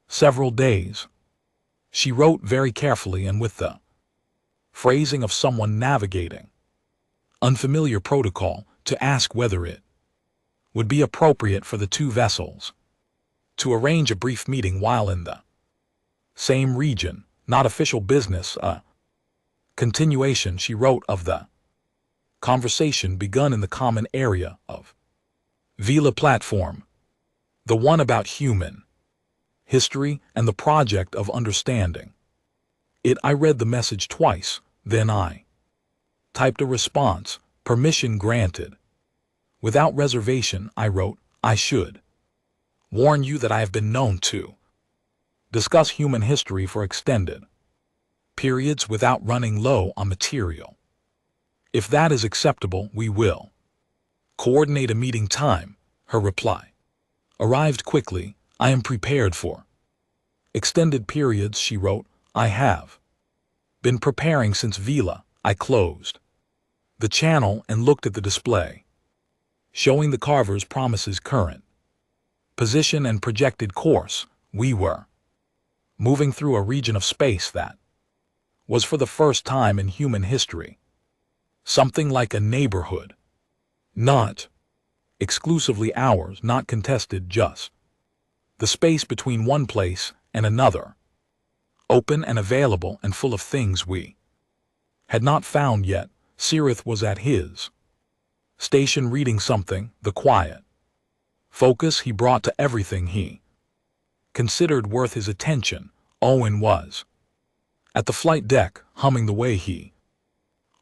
several days. She wrote very carefully and with the phrasing of someone navigating unfamiliar protocol, to ask whether it would be appropriate for the two vessels to arrange a brief meeting while in the same region. Not official business, a continuation, she wrote, of the conversation begun in the common area of Vila platform, the one about human history and the project of understanding it. I read the message twice, then I typed a response, permission granted. Without reservation, I wrote, I should warn you that I have been known to discuss human history for extended periods without running low on material. If that is acceptable, we will coordinate a meeting time. Her reply arrived quickly. I am prepared for extended periods, she wrote. I have been preparing since Vila. I closed the channel and looked at the display, showing the Carver's Promise's current position and projected course. We were moving through a region of space that was, for the first time in human history, something like a neighborhood. Not exclusively ours, not contested, just the space between one place and another, open and available and full of things we had not found yet. Sirith was at his station reading something, the quiet focus he brought to everything he considered worth his attention. Owen was at the flight deck, humming the way he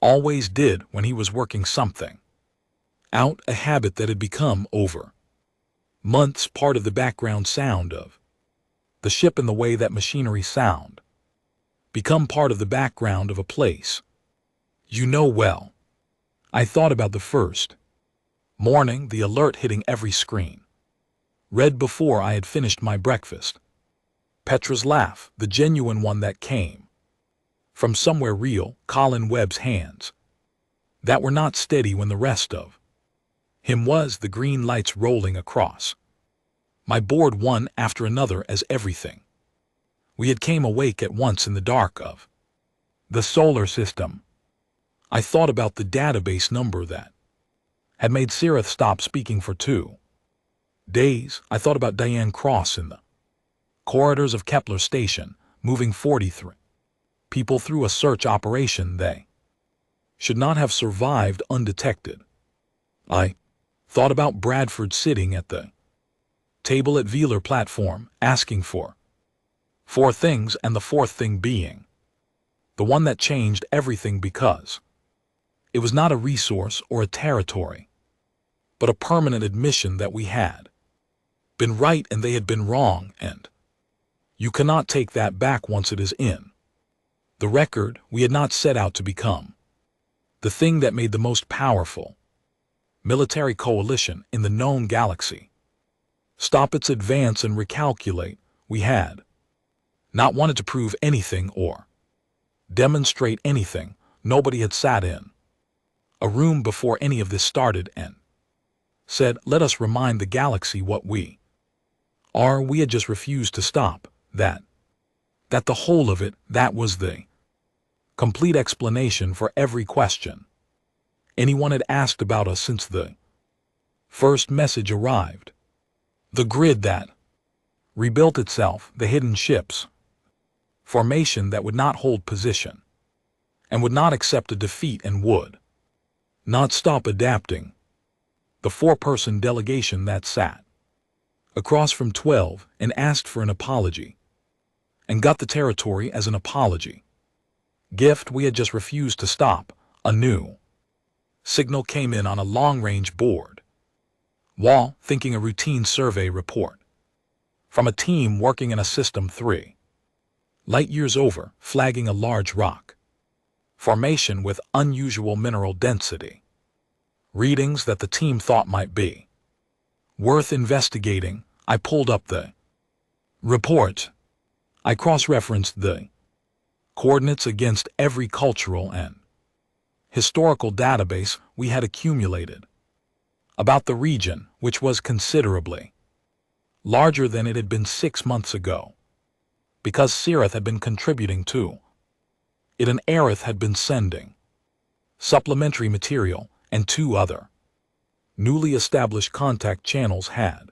always did when he was working something out, a habit that had become, over months, part of the background sound of the ship, in the way that machinery sound become part of the background of a place you know well. I thought about the first morning, the alert hitting every screen, read before I had finished my breakfast. Petra's laugh, the genuine one that came from somewhere real, Colin Webb's hands that were not steady when the rest of him was, the green lights rolling across my board one after another as everything we had came awake at once in the dark of the solar system. I thought about the database number that had made Sirith stop speaking for 2 days. I thought about Diane Cross in the corridors of Kepler Station, moving 43 people through a search operation. They should not have survived undetected. I thought about Bradford sitting at the table at Velar platform, asking for four things, and the fourth thing being the one that changed everything, because it was not a resource or a territory, but a permanent admission that we had been right and they had been wrong, and you cannot take that back once it is in the record. We had not set out to become the thing that made the most powerful military coalition in the known galaxy stop its advance and recalculate. We had not wanted to prove anything or demonstrate anything. Nobody had sat in a room before any of this started and said, let us remind the galaxy what we are. We had just refused to stop that the whole of it, that was the complete explanation for every question anyone had asked about us since the first message arrived. The grid that rebuilt itself, the hidden ships, formation that would not hold position and would not accept a defeat and would not stop adapting, the four-person delegation that sat across from 12 and asked for an apology and got the territory as an apology gift. We had just refused to stop. A new signal came in on a long-range board wall, thinking a routine survey report from a team working in a system 3 light years over, flagging a large rock formation with unusual mineral density, readings that the team thought might be worth investigating. I pulled up the report. I cross-referenced the coordinates against every cultural and historical database we had accumulated about the region, which was considerably larger than it had been 6 months ago, because Sirith had been contributing to it and Aerith had been sending supplementary material, and 2 other newly established contact channels had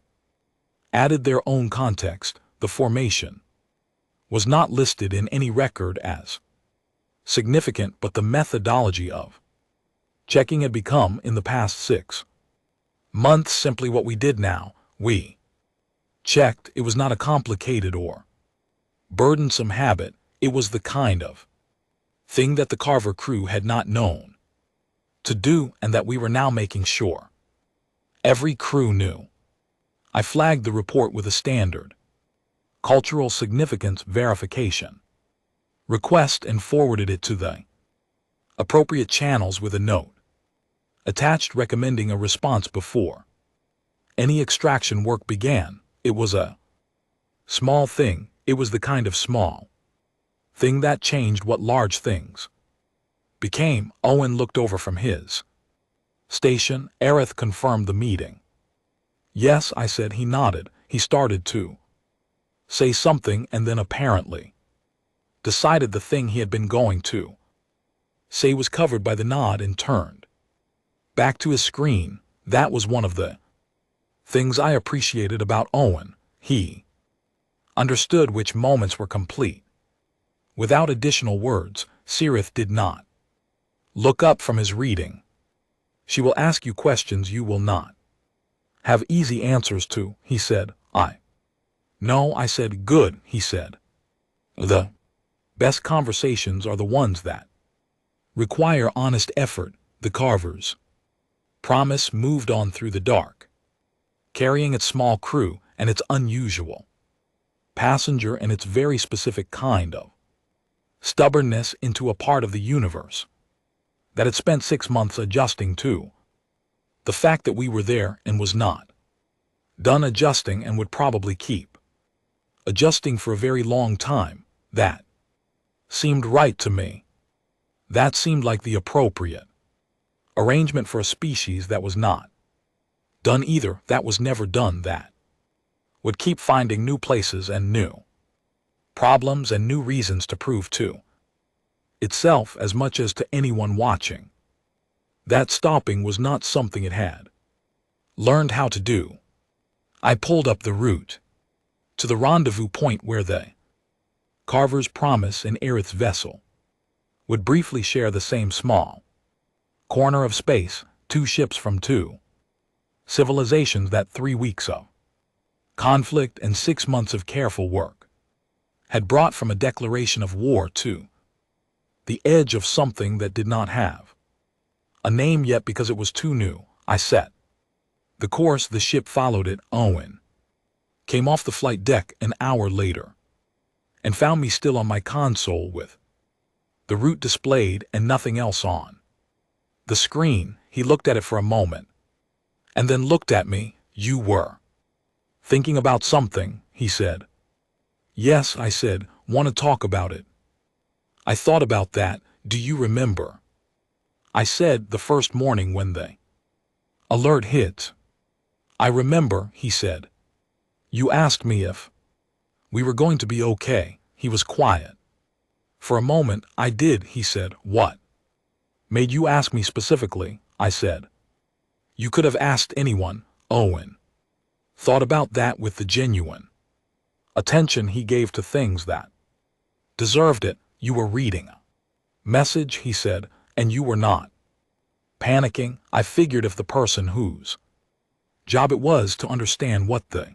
added their own context. The formation was not listed in any record as significant, but the methodology of checking had become, in the past 6 months, simply what we did now. We checked. It was not a complicated or burdensome habit. It was the kind of thing that the Carver crew had not known to do, and that we were now making sure every crew knew. I flagged the report with a standard cultural significance verification request and forwarded it to the appropriate channels with a note attached recommending a response before any extraction work began. It was a small thing. It was the kind of small thing that changed what large things became. Owen looked over from his station. Aerith confirmed the meeting. Yes, I said. He nodded. He started to say something and then apparently decided the thing he had been going to say was covered by the nod and turned back to his screen. That was one of the things I appreciated about Owen. He understood which moments were complete without additional words. Sirith did not look up from his reading. She will ask you questions you will not have easy answers to, he said. No, I said. Good, he said. The best conversations are the ones that require honest effort. The Carver's promise moved on through the dark, carrying its small crew and its unusual passenger and its very specific kind of stubbornness into a part of the universe that had spent 6 months adjusting to the fact that we were there and was not done adjusting and would probably keep adjusting for a very long time. That seemed right to me. That seemed like the appropriate arrangement for a species that was not done either, that was never done, that would keep finding new places and new problems and new reasons to prove to itself as much as to anyone watching that stopping was not something it had learned how to do. I pulled up the route to the rendezvous point where the Carver's promise in Aerith's vessel. Would briefly share the same small corner of space, 2 ships from 2 civilizations that 3 weeks of conflict and 6 months of careful work had brought from a declaration of war to the edge of something that did not have a name yet because it was too new. I set the course. The ship followed it. Owen came off the flight deck an hour later and found me still on my console with the route displayed and nothing else on the screen. He looked at it for a moment and then looked at me. You were thinking about something, he said. Yes, I said. Want to talk about it? I thought about that. Do you remember? I said, the first morning when the alert hit. I remember, he said. You asked me if we were going to be okay. He was quiet. For a moment, I did, he said. What made you ask me specifically? I said. You could have asked anyone. Owen thought about that with the genuine attention he gave to things that deserved it. You were reading a message, he said, and you were not panicking. I figured if the person whose job it was to understand what the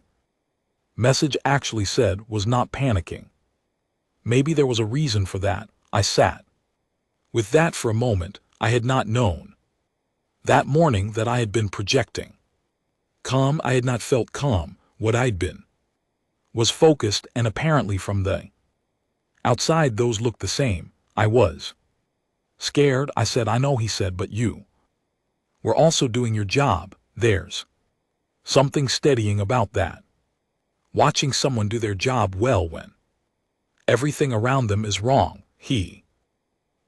message actually said was not panicking, maybe there was a reason for that. I sat with that for a moment. I had not known that morning that I had been projecting calm. I had not felt calm. What I'd been was focused, and apparently from the outside those looked the same. I was scared. I said, I know, he said, but you were also doing your job. There's something steadying about that. Watching someone do their job well when everything around them is wrong. He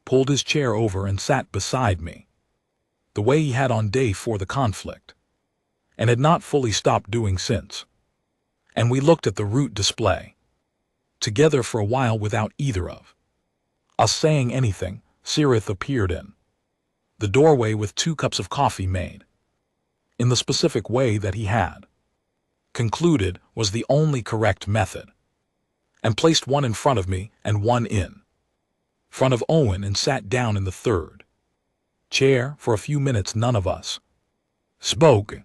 pulled his chair over and sat beside me, the way he had on day 4 the conflict, and had not fully stopped doing since. And we looked at the route display together for a while without either of us saying anything. Sirith appeared in the doorway with 2 cups of coffee made in the specific way that he had concluded was the only correct method, and placed one in front of me and one in front of Owen, and sat down in the 3rd chair. For a few minutes none of us spoke.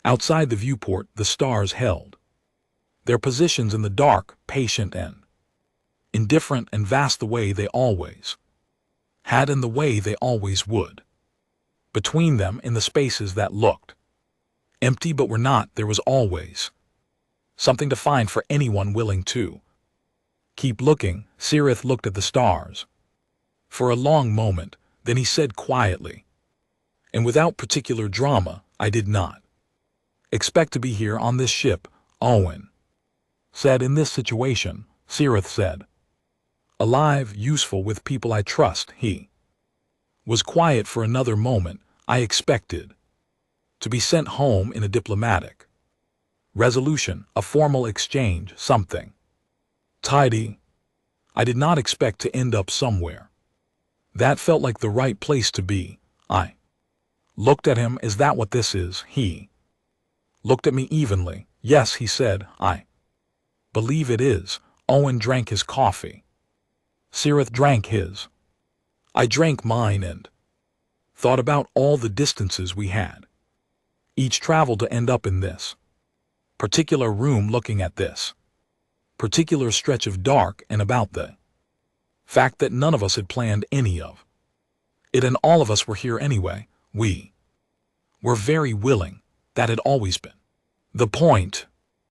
Outside the viewport, the stars held their positions in the dark, patient and indifferent and vast, the way they always had and the way they always would. Between them, in the spaces that looked empty but were not, there was always something to find for anyone willing to keep looking. Sirith looked at the stars for a long moment, then he said quietly, and without particular drama, I did not expect to be here on this ship. Owen said, in this situation. Sirith said, alive, useful, with people I trust. He was quiet for another moment. I expected to be sent home in a diplomatic resolution, a formal exchange, something tidy. I did not expect to end up somewhere that felt like the right place to be. I looked at him. Is that what this is? He looked at me evenly. Yes, he said. I believe it is. Owen drank his coffee. Sirith drank his. I drank mine and thought about all the distances we had each traveled to end up in this particular room, looking at this particular stretch of dark, and about the fact that none of us had planned any of it, and all of us were here anyway. We were very willing. That had always been the point.